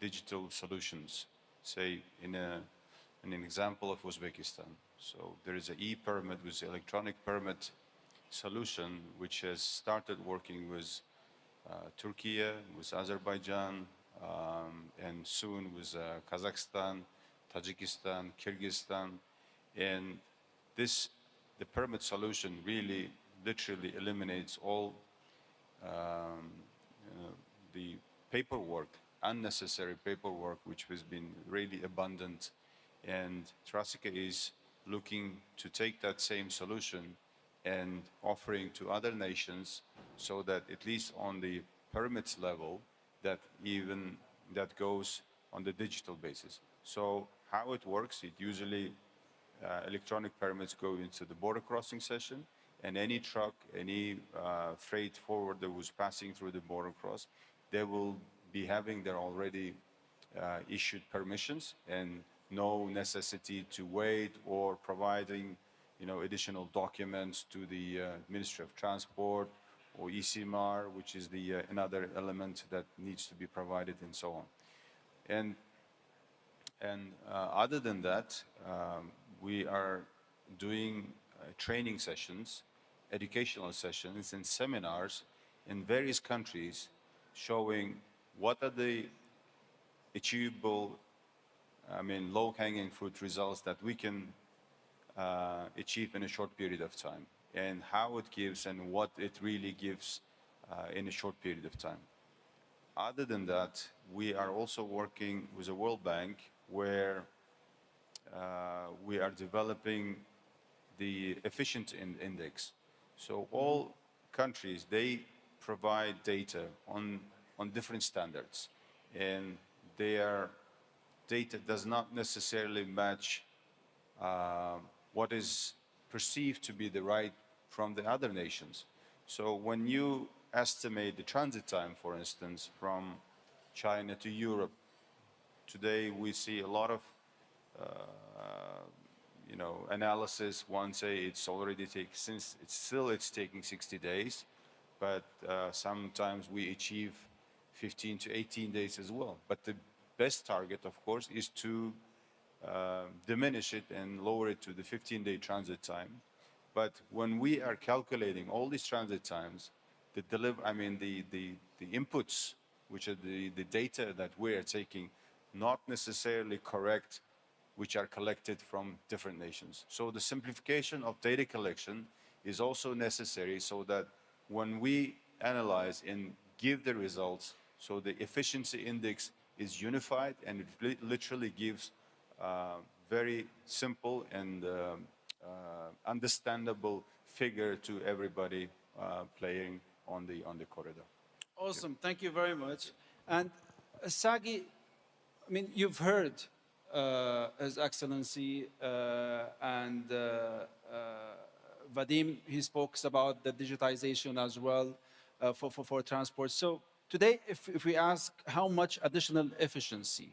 digital solutions, say in an example of Uzbekistan. So there is an e-permit with electronic permit solution which has started working with Turkey, with Azerbaijan, and soon with Kazakhstan, Tajikistan, Kyrgyzstan. And the permit solution really literally eliminates all the paperwork, unnecessary paperwork, which has been really abundant. And Traseka is looking to take that same solution and offering to other nations so that at least on the permits level, that goes on the digital basis. So how it works, it usually electronic permits go into the border crossing session, and any truck, any freight forwarder who's passing through the border cross they will be having their already issued permissions and no necessity to wait or providing, additional documents to the Ministry of Transport or ECMR, which is the another element that needs to be provided, and so on. And other than that, we are doing training sessions, educational sessions, and seminars in various countries, showing what are the achievable, low-hanging fruit results that we can achieve in a short period of time, and how it gives and what it really gives in a short period of time. Other than that, we are also working with the World Bank, where we are developing the efficient index. So all countries, they provide data on different standards, and their data does not necessarily match what is perceived to be the right from the other nations. So when you estimate the transit time, for instance, from China to Europe, today we see a lot of analysis. One say it's already it's taking 60 days, but sometimes we achieve 15 to 18 days as well. But the best target, of course, is to diminish it and lower it to the 15-day transit time. But when we are calculating all these transit times, the inputs, which are the data that we are taking, not necessarily correct, which are collected from different nations. So the simplification of data collection is also necessary, so that when we analyze and give the results, so the efficiency index is unified, and it literally gives very simple and understandable figure to everybody playing on the corridor. Awesome. Thank you very much. And Sagi, you've heard His Excellency and Vadim, he spoke about the digitization as well for transport. So today, if we ask how much additional efficiency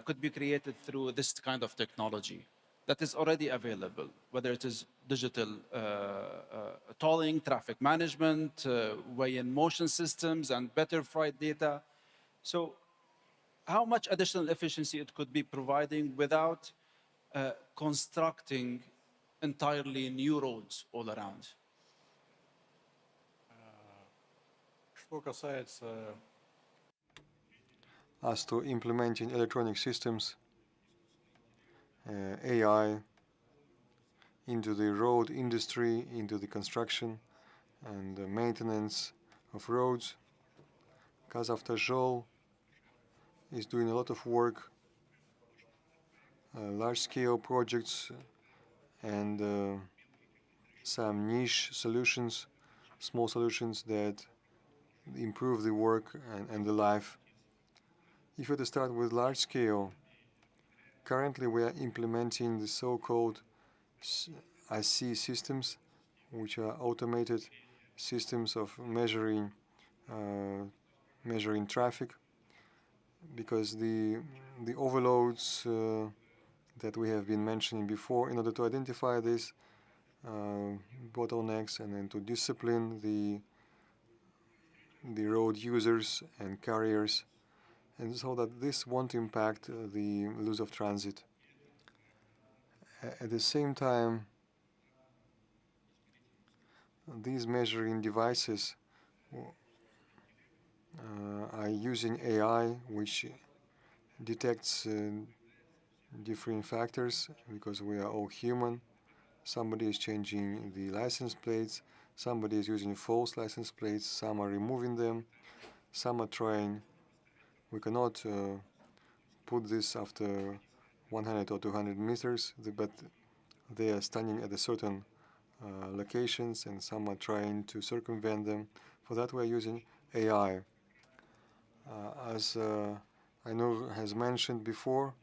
could be created through this kind of technology that is already available, whether it is digital tolling, traffic management, weigh-in motion systems, and better freight data. So how much additional efficiency it could be providing without constructing entirely new roads all around? Что касается As to implementing electronic systems, AI into the road industry, into the construction and the maintenance of roads, Kazavtozhol is doing a lot of work, large-scale projects and some niche solutions, small solutions that improve the work and the life. If you were to start with large-scale, currently we are implementing the so-called IC systems, which are automated systems of measuring traffic, because the overloads that we have been mentioning before, in order to identify these bottlenecks and then to discipline the road users and carriers, and so that this won't impact the loss of transit. At the same time, these measuring devices are using AI, which detects different factors, because we are all human. Somebody is changing the license plates, somebody is using false license plates, some are removing them, some are trying. We cannot put this after 100 or 200 meters, but they are standing at a certain locations, and some are trying to circumvent them. For that, we are using AI. As I know has mentioned before,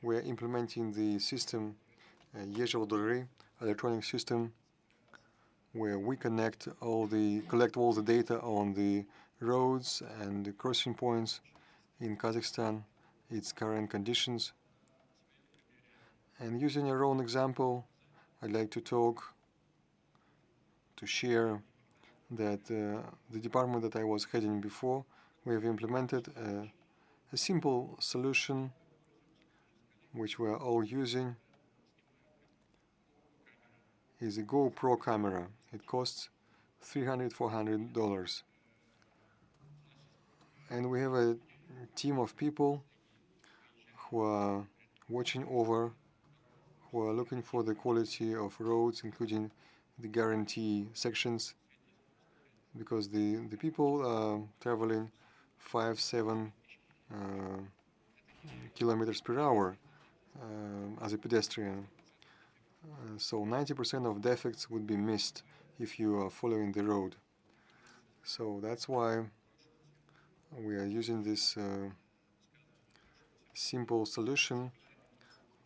we are implementing the system Yezhilduri, electronic system, where we collect all the data on the roads and the crossing points in Kazakhstan, its current conditions. And using your own example, I'd like to share that the department that I was heading before, we have implemented a simple solution which we are all using. Is a GoPro camera. It costs $300–400. And we have a team of people who are watching over, who are looking for the quality of roads, including the guarantee sections, because the people are traveling 5–7 kilometers per hour as a pedestrian. So 90% of defects would be missed if you are following the road. So that's why we are using this simple solution.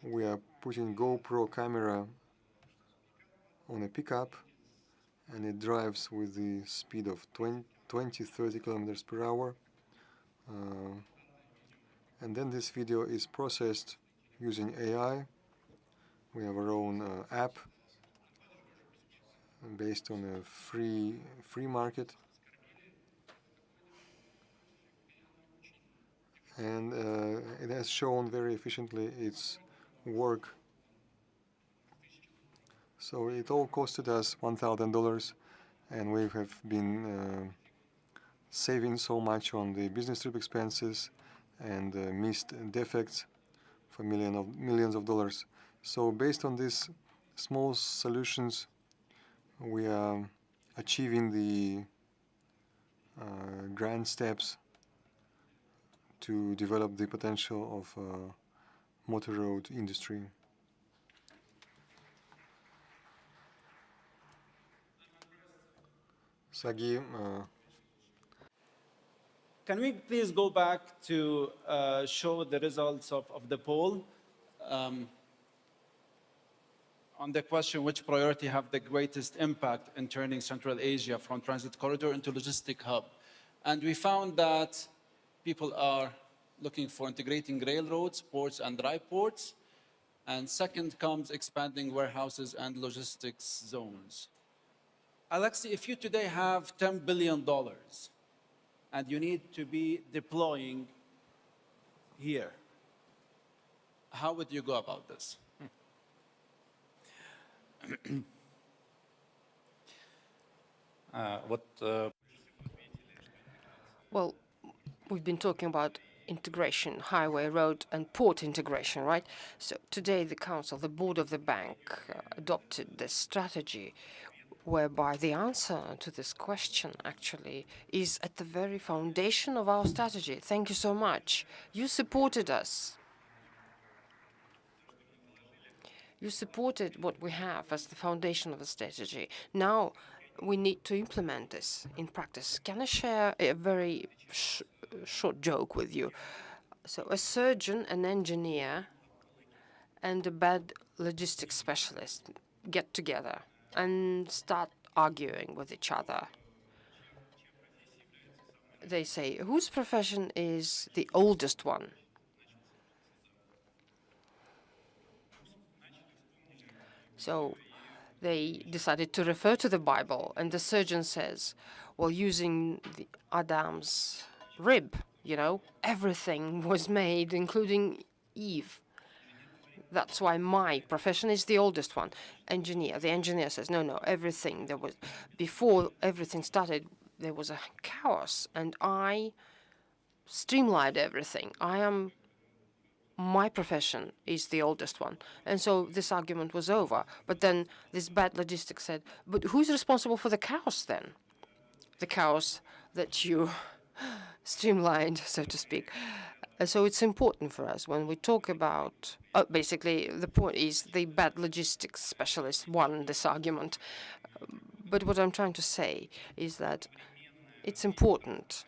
We are putting GoPro camera on a pickup, and it drives with the speed of 20–30 kilometers per hour. And then this video is processed using AI. We have our own app based on a free market, and it has shown very efficiently its work. So it all costed us $1,000, and we have been saving so much on the business trip expenses and missed defects for millions of dollars. So based on these small solutions, we are achieving the grand steps to develop the potential of motor road industry. Sagi, Can we please go back to show the results of the poll? On the question, which priority have the greatest impact in turning Central Asia from transit corridor into logistic hub? And we found that people are looking for integrating railroads, ports, and dry ports. And second comes expanding warehouses and logistics zones. Alexei, if you today have $10 billion and you need to be deploying here, how would you go about this? Well, we've been talking about integration, highway, road, and port integration, right? So today the Council, the Board of the Bank, adopted this strategy whereby the answer to this question actually is at the very foundation of our strategy. Thank you so much. You supported us. You supported what we have as the foundation of the strategy. Now we need to implement this in practice. Can I share a very short joke with you? So a surgeon, an engineer, and a bad logistics specialist get together and start arguing with each other. They say, whose profession is the oldest one? So they decided to refer to the Bible, and the surgeon says, well, using Adam's rib, you know, everything was made, including Eve. That's why my profession is the oldest one. Engineer. The engineer says, no, everything. Before everything started, there was a chaos, and I streamlined everything. My profession is the oldest one. And so this argument was over. But then this bad logistics said, but who's responsible for the chaos then? The chaos that you streamlined, so to speak. So it's important for us when we talk about, basically the point is the bad logistics specialist won this argument. But what I'm trying to say is that it's important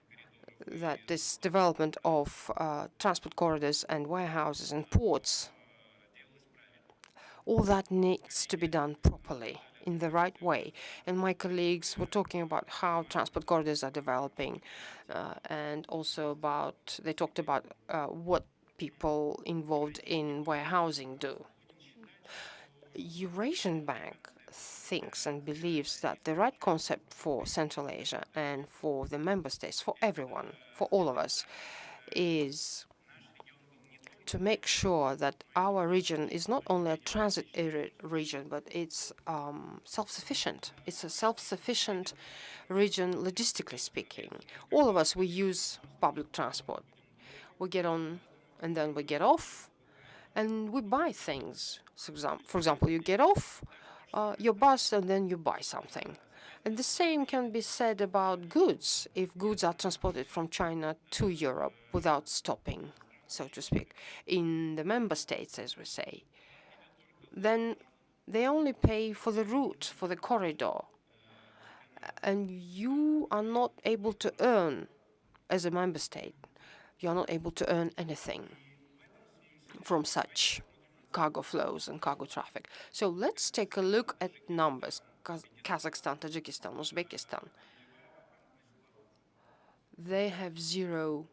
that this development of transport corridors and warehouses and ports, all that needs to be done properly. in the right way. And my colleagues were talking about how transport corridors are developing, and also they talked about what people involved in warehousing do. Eurasian Bank thinks and believes that the right concept for Central Asia and for the member states, for everyone, for all of us, is to make sure that our region is not only a transit area region, but it's self-sufficient. It's a self-sufficient region, logistically speaking. All of us, we use public transport. We get on and then we get off, and we buy things. For example, you get off your bus and then you buy something. And the same can be said about goods. If goods are transported from China to Europe without stopping, so to speak, in the member states, as we say, then they only pay for the route, for the corridor. And you are not able to earn, as a member state, you are not able to earn anything from such cargo flows and cargo traffic. So let's take a look at numbers. Kazakhstan, Tajikistan, Uzbekistan. They have zero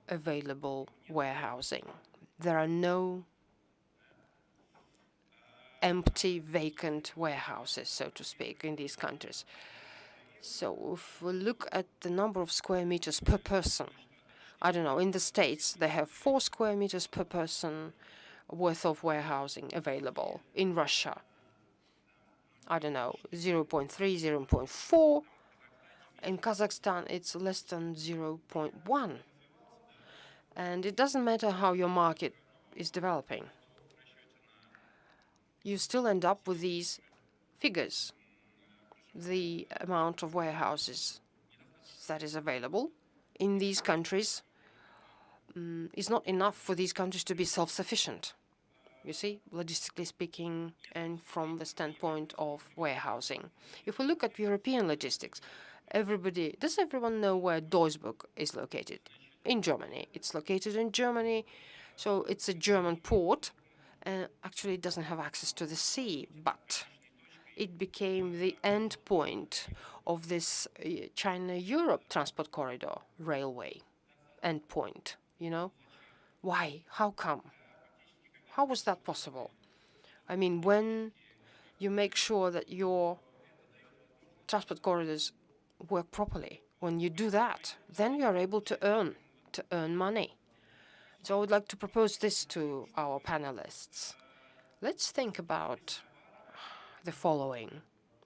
available warehousing. There are no empty, vacant warehouses, so to speak, in these countries. So if we look at the number of square meters per person, I don't know, in the States, they have 4 square meters per person worth of warehousing available. In Russia, I don't know, 0.3, 0.4. In Kazakhstan, it's less than 0.1. And it doesn't matter how your market is developing. You still end up with these figures. The amount of warehouses that is available in these countries is not enough for these countries to be self-sufficient, you see, logistically speaking, and from the standpoint of warehousing. If we look at European logistics, does everyone know where Duisburg is located? In Germany. It's located in Germany, so it's a German port, and actually it doesn't have access to the sea, but it became the end point of this China-Europe transport corridor railway end point, you know? Why? How come? How was that possible? I mean, when you make sure that your transport corridors work properly, when you do that, then you are able to earn money. So I would like to propose this to our panelists. Let's think about the following.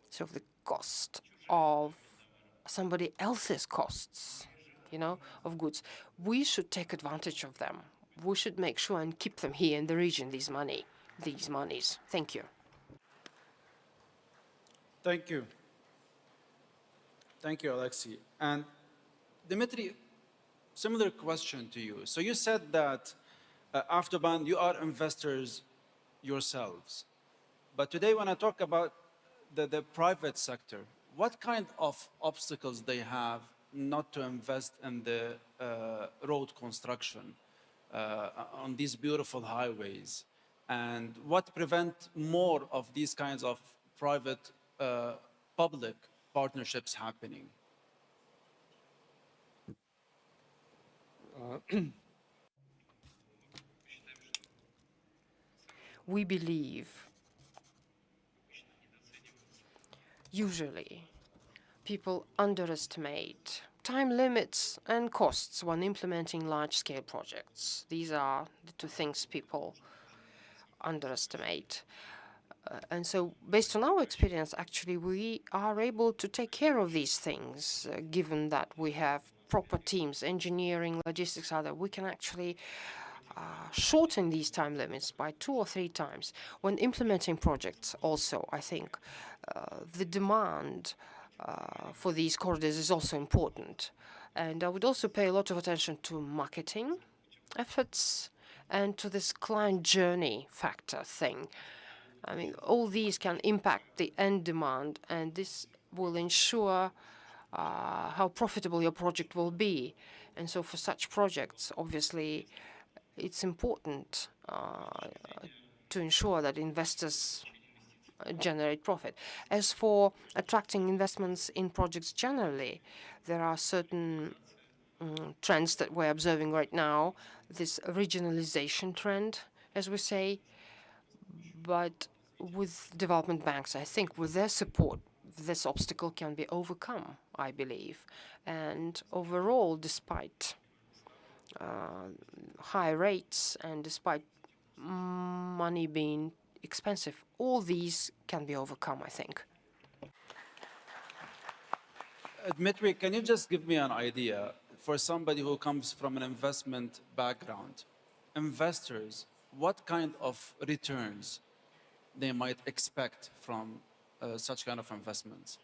So the cost of somebody else's costs, you know, of goods. We should take advantage of them. We should make sure and keep them here in the region, these monies. Thank you. Thank you. Thank you, Alexei. And Dmitry, similar question to you. So you said that Avtoban, you are investors yourselves. But today when I talk about the private sector, what kind of obstacles they have not to invest in the road construction on these beautiful highways? And what prevent more of these kinds of private public partnerships happening? We believe usually people underestimate time limits and costs when implementing large-scale projects. These are the 2 things people underestimate. And so based on our experience, actually, we are able to take care of these things, given that we have proper teams, engineering, logistics, other. We can actually shorten these time limits by 2 or 3 times. When implementing projects also, I think the demand for these corridors is also important. And I would also pay a lot of attention to marketing efforts and to this client journey factor thing. I mean, all these can impact the end demand, and this will ensure how profitable your project will be. And so for such projects, obviously, it's important to ensure that investors generate profit. As for attracting investments in projects generally, there are certain trends that we're observing right now, this regionalization trend, as we say, but with development banks, I think with their support, this obstacle can be overcome, I believe. And overall, despite high rates and despite money being expensive, all these can be overcome, I think. Dmitry, can you just give me an idea for somebody who comes from an investment background? Investors, what kind of returns they might expect from such kind of investments?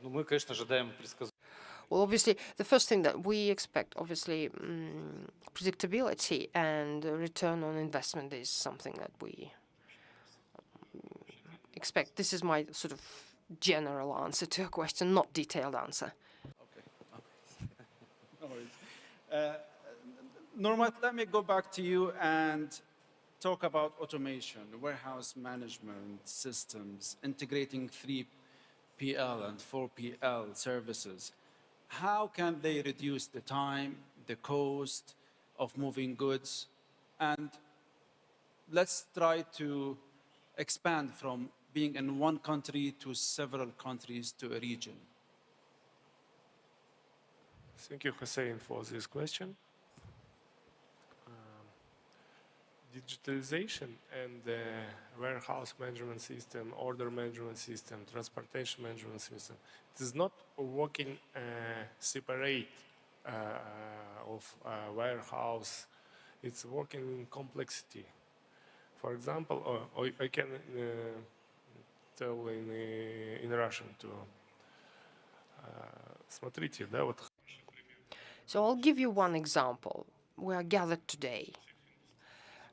Ну, мы, конечно, ожидаем предсказуемых. Well, obviously, the first thing that we expect, obviously, predictability and return on investment is something that we expect. This is my sort of general answer to a question, not detailed answer. Okay. No worries. Normat, let me go back to you and talk about automation, warehouse management systems, integrating 3PL and 4PL services. How can they reduce the time, the cost of moving goods? And let's try to expand from being in one country to several countries to a region. Thank you, Hussein, for this question. Digitalization and the warehouse management system, order management system, transportation management system, it is not working separate of warehouse. It's working in complexity. For example, I can tell in Russian too. Смотрите, да, вот. So I'll give you one example. We are gathered today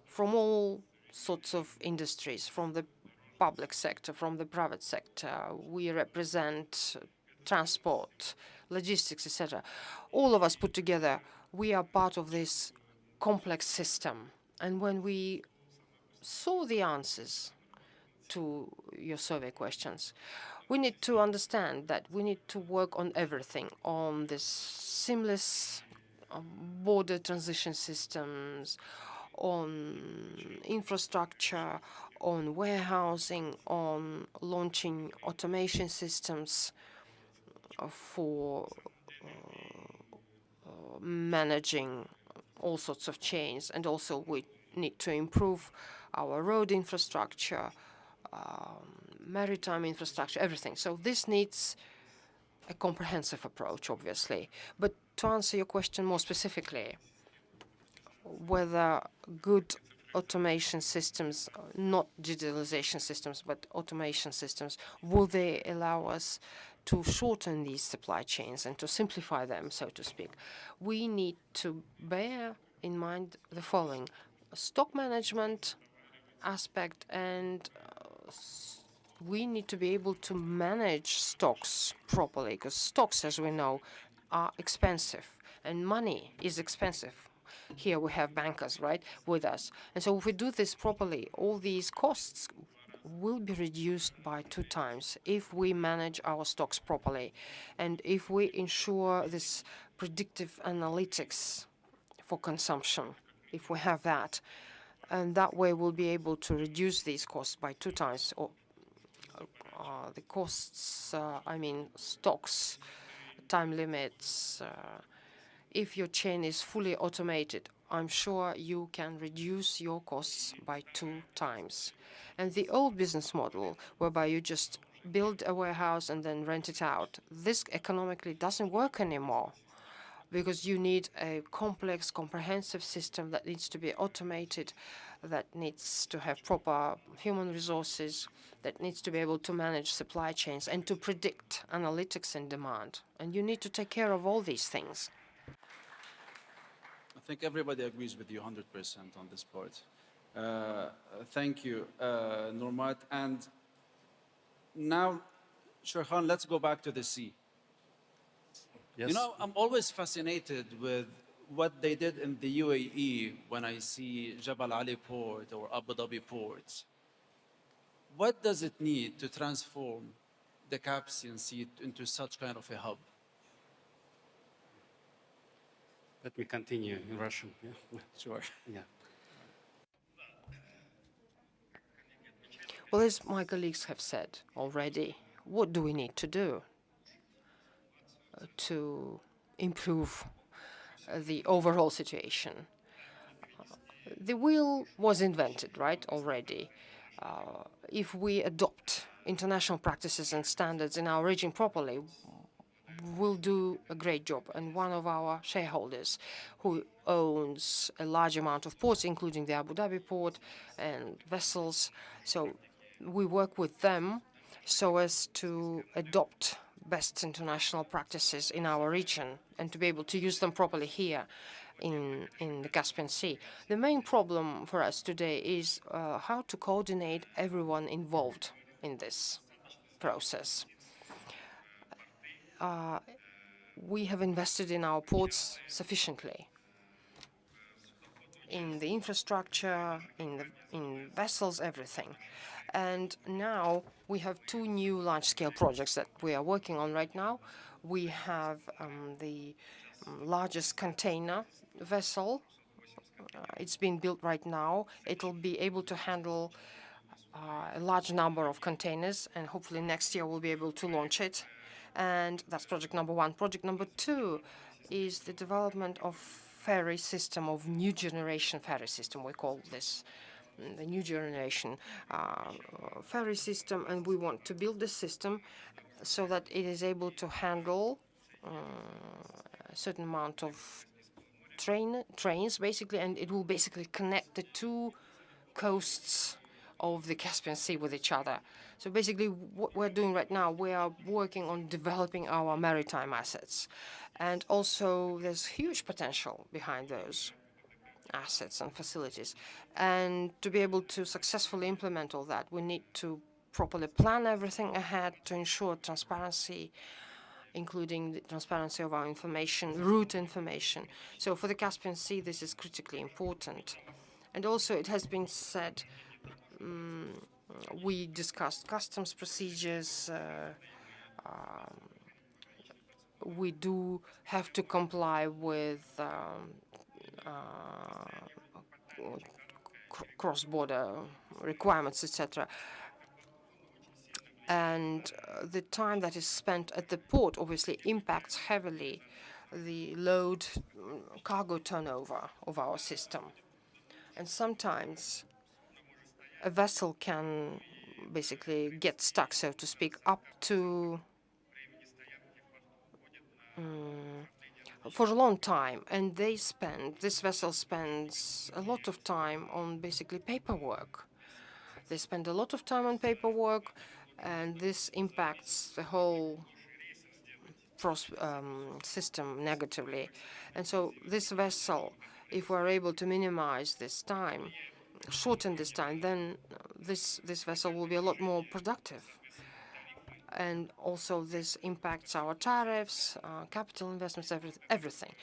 from all sorts of industries, from the public sector, from the private sector. We represent transport, logistics, etc. All of us put together, we are part of this complex system. And when we saw the answers to your survey questions, we need to understand that we need to work on everything, on this seamless border transition systems, on infrastructure, on warehousing, on launching automation systems for managing all sorts of chains. And also we need to improve our road infrastructure, maritime infrastructure, everything. So this needs a comprehensive approach, obviously. But to answer your question more specifically, whether good automation systems, not digitalization systems, but automation systems, will they allow us to shorten these supply chains and to simplify them, so to speak? We need to bear in mind the following: stock management aspect, and we need to be able to manage stocks properly, because stocks, as we know, are expensive, and money is expensive. Here we have bankers, right, with us. And so if we do this properly, all these costs will be reduced by 2 times if we manage our stocks properly, and if we ensure this predictive analytics for consumption, if we have that. And that way we'll be able to reduce these costs by 2 times. Or the costs, I mean stocks, time limits. If your chain is fully automated, I'm sure you can reduce your costs by 2 times. And the old business model, whereby you just build a warehouse and then rent it out, this economically doesn't work anymore, because you need a complex, comprehensive system that needs to be automated, that needs to have proper human resources, that needs to be able to manage supply chains and to predict analytics and demand. And you need to take care of all these things. I think everybody agrees with you 100% on this part. Thank you, Normat. And now, Shirhan, let's go back to the sea. Yes. You know, I'm always fascinated with what they did in the UAE when I see Jabal Ali port or Abu Dhabi ports. What does it need to transform the Caspian Sea into such kind of a hub? Let me continue in Russian. Yeah. Sure. Yeah. Well, as my colleagues have said already, what do we need to do to improve the overall situation? The wheel was invented, right, already. If we adopt international practices and standards in our region properly, we'll do a great job. And one of our shareholders, who owns a large amount of ports, including the Abu Dhabi port and vessels, so we work with them so as to adopt best international practices in our region and to be able to use them properly here in the Caspian Sea. The main problem for us today is how to coordinate everyone involved in this process. We have invested in our ports sufficiently, in the infrastructure, in vessels, everything. And now we have two new large-scale projects that we are working on right now. We have the largest container vessel. It's being built right now. It will be able to handle a large number of containers, and hopefully next year we'll be able to launch it. And that's project number one. Project number two is the development of ferry system, of new generation ferry system. We call this the new generation ferry system, and we want to build the system so that it is able to handle a certain amount of trains, basically, and it will basically connect the two coasts of the Caspian Sea with each other. So basically what we're doing right now, we are working on developing our maritime assets. And also there's huge potential behind those assets and facilities. And to be able to successfully implement all that, we need to properly plan everything ahead to ensure transparency, including the transparency of our information, route information. So for the Caspian Sea, this is critically important. And also it has been said, we discussed customs procedures. We do have to comply with cross-border requirements, etc. And the time that is spent at the port obviously impacts heavily the load cargo turnover of our system. And sometimes a vessel can basically get stuck, so to speak, up to for a long time, and this vessel spends a lot of time on basically paperwork. They spend a lot of time on paperwork, and this impacts the whole system negatively. And so this vessel, if we're able to minimize this time, shorten this time, then this vessel will be a lot more productive. And also this impacts our tariffs, capital investments, everything.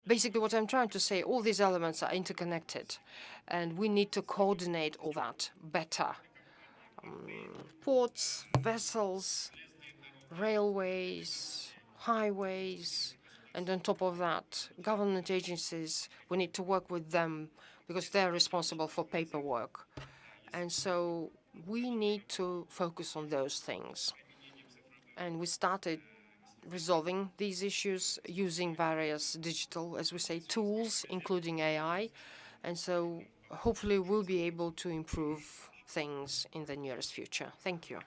Basically what I'm trying to say, all these elements are interconnected, and we need to coordinate all that better. Ports, vessels, railways, highways, and on top of that, government agencies, we need to work with them because they're responsible for paperwork. And so we need to focus on those things. And we started resolving these issues using various digital, as we say, tools, including AI. And so hopefully we'll be able to improve things in the nearest future. Thank you.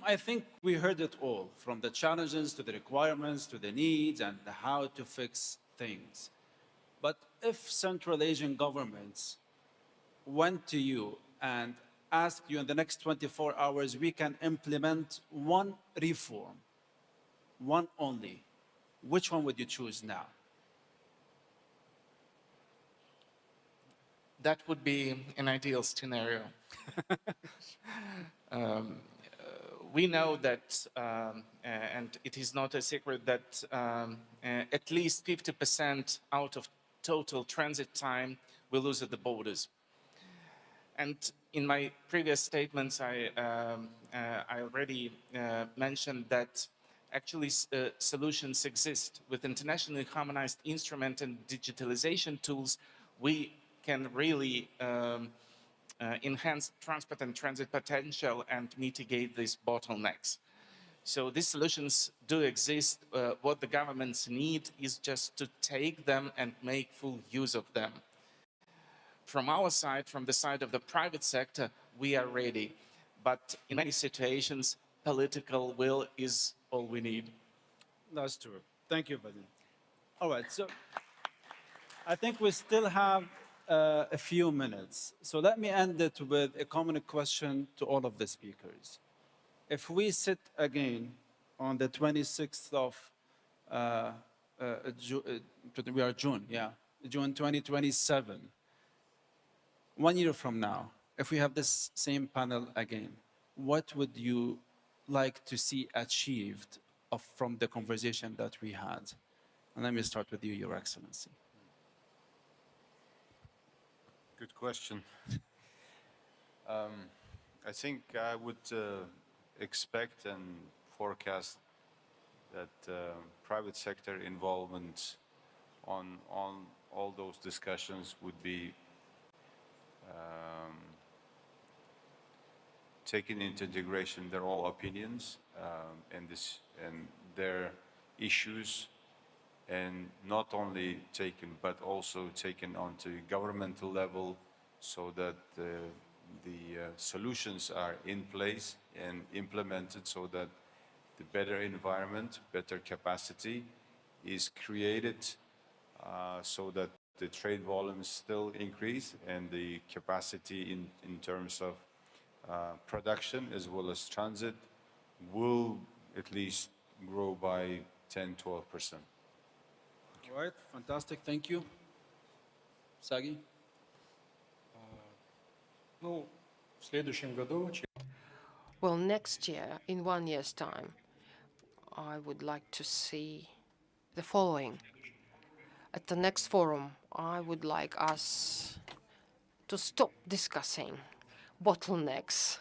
I think we heard it all, from the challenges to the requirements to the needs and how to fix things. But if Central Asian governments went to you and asked you in the next 24 hours, we can implement one reform, one only, which one would you choose now? That would be an ideal scenario. we know that, and it is not a secret, that at least 50% out of total transit time we lose at the borders. And in my previous statements, I already mentioned that actually solutions exist. With internationally harmonized instrument and digitalization tools, we can really enhance transport and transit potential and mitigate these bottlenecks. So these solutions do exist. What the governments need is just to take them and make full use of them. From our side, from the side of the private sector, we are ready. But in many situations, political will is all we need. That's true. Thank you, Vadim. All right, so I think we still have a few minutes. So let me end it with a common question to all of the speakers. If we sit again on the 26th of June 2027, 1 year from now, if we have this same panel again, what would you like to see achieved from the conversation that we had? And let me start with you, Your Excellency. Good question. I think I would expect and forecast that private sector involvement on all those discussions would be taken into integration their all opinions and their issues, and not only taken but also taken onto governmental level, so that the solutions are in place and implemented, so that the better environment, better capacity is created, so that the trade volumes still increase and the capacity in terms of production as well as transit will at least grow by 10–12%. All right, fantastic, thank you. Sagi? Ну, в следующем году Well, next year, in 1 year's time, I would like to see the following. At the next forum, I would like us to stop discussing bottlenecks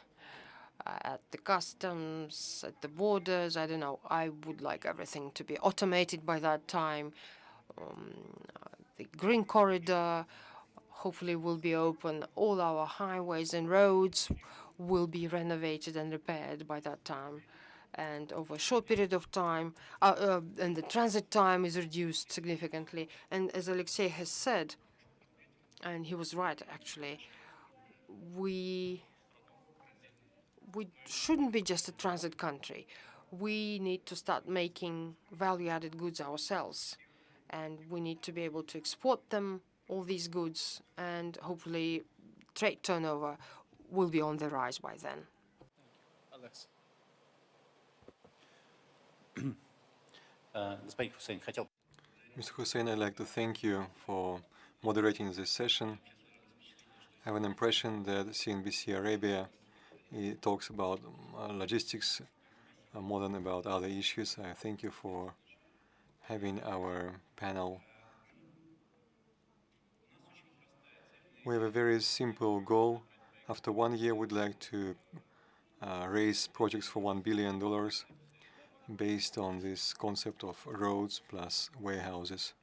at the customs, at the borders. I don't know. I would like everything to be automated by that time. The green corridor hopefully will be open. All our highways and roads will be renovated and repaired by that time. And over a short period of time, and the transit time is reduced significantly. And as Alexei has said, and he was right actually, we shouldn't be just a transit country. We need to start making value-added goods ourselves, and we need to be able to export them, all these goods, and hopefully trade turnover will be on the rise by then. Alex. Mr. Hussein, I'd like to thank you for moderating this session. I have an impression that CNBC Arabia talks about logistics more than about other issues. I thank you for having our panel. We have a very simple goal. After 1 year, we'd like to raise projects for $1 billion based on this concept of roads plus warehouses.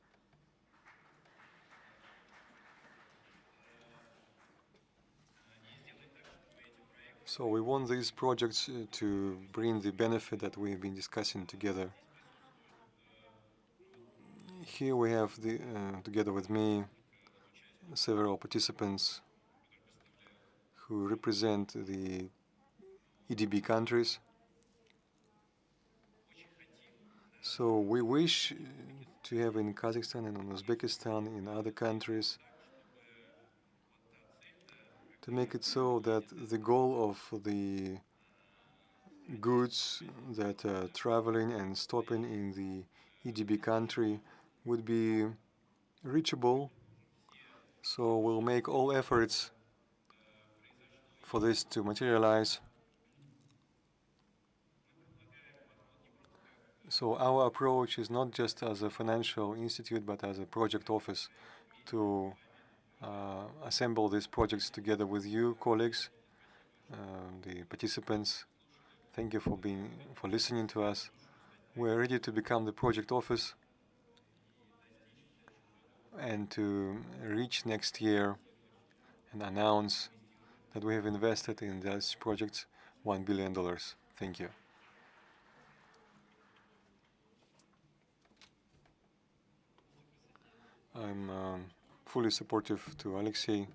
So we want these projects to bring the benefit that we've been discussing together. Here we have, together with me, several participants who represent the EDB countries. So we wish to have in Kazakhstan and in Uzbekistan, in other countries, to make it so that the goal of the goods that are traveling and stopping in the EDB country would be reachable. So we'll make all efforts for this to materialize. So our approach is not just as a financial institute, but as a project office to assemble these projects together with you, colleagues, the participants. Thank you for listening to us. We're ready to become the project office and to reach next year and announce that we have invested in these projects $1 billion. Thank you. I'm fully supportive to Alexei.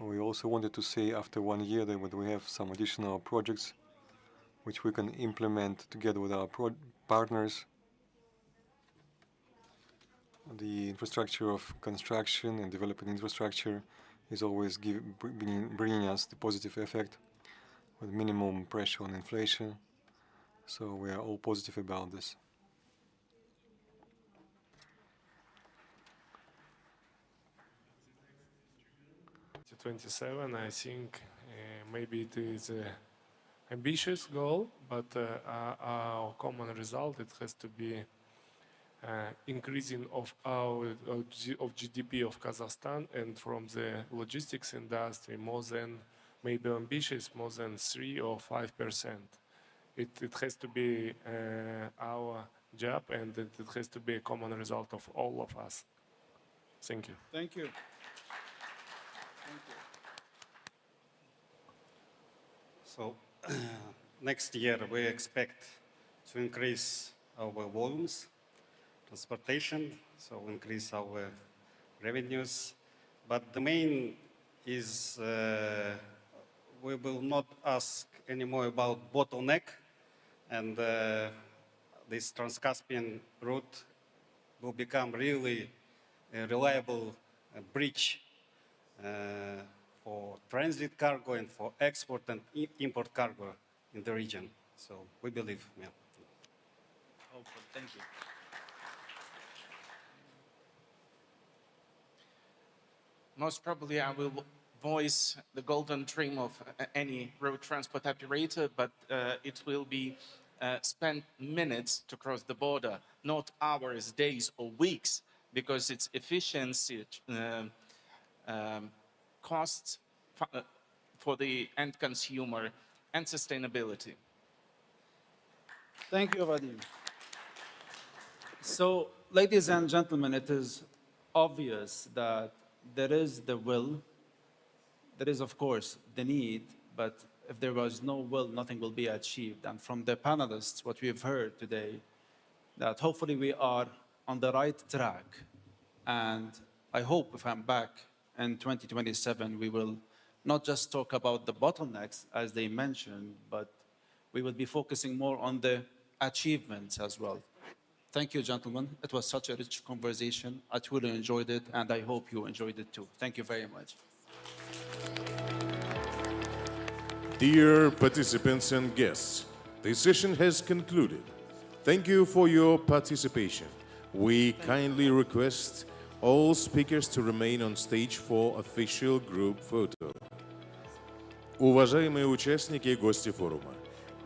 We also wanted to say after 1 year that we have some additional projects which we can implement together with our partners. The infrastructure of construction and developing infrastructure is always bringing us the positive effect with minimum pressure on inflation. So we are all positive about this. 27, I think maybe it is an ambitious goal, but our common result, it has to be increasing of GDP of Kazakhstan, and from the logistics industry more than, maybe ambitious, more than 3 or 5%. It has to be our job, and it has to be a common result of all of us. Thank you. Thank you. So next year we expect to increase our volumes, transportation, so increase our revenues. But the main is we will not ask anymore about bottleneck, and this Trans-Caspian route will become really a reliable bridge for transit cargo and for export and import cargo in the region. So we believe, yeah. Hopeful. Thank you. Most probably I will voice the golden dream of any road transport operator, but it will be spend minutes to cross the border, not hours, days, or weeks, because its efficiency, costs for the end consumer, and sustainability. Thank you, Vadim. So, ladies and gentlemen, it is obvious that there is the will, there is, of course, the need, but if there was no will, nothing will be achieved. And from the panelists, what we've heard today, that hopefully we are on the right track. And I hope if I'm back in 2027, we will not just talk about the bottlenecks, as they mentioned, but we will be focusing more on the achievements as well. Thank you, gentlemen. It was such a rich conversation. I truly enjoyed it, and I hope you enjoyed it too. Thank you very much. Dear participants and guests, the session has concluded. Thank you for your participation. We kindly request all speakers to remain on stage for official group photo. Уважаемые участники и гости форума,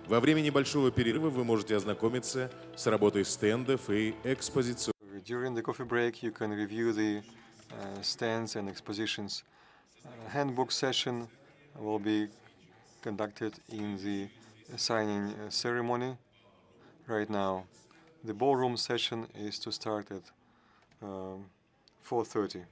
во время небольшого перерыва вы можете ознакомиться с работой стендов и экспозиционных. During the coffee break, you can review the stands and expositions. Handbook session will be conducted in the signing ceremony right now. The ballroom session is to start at 4:30.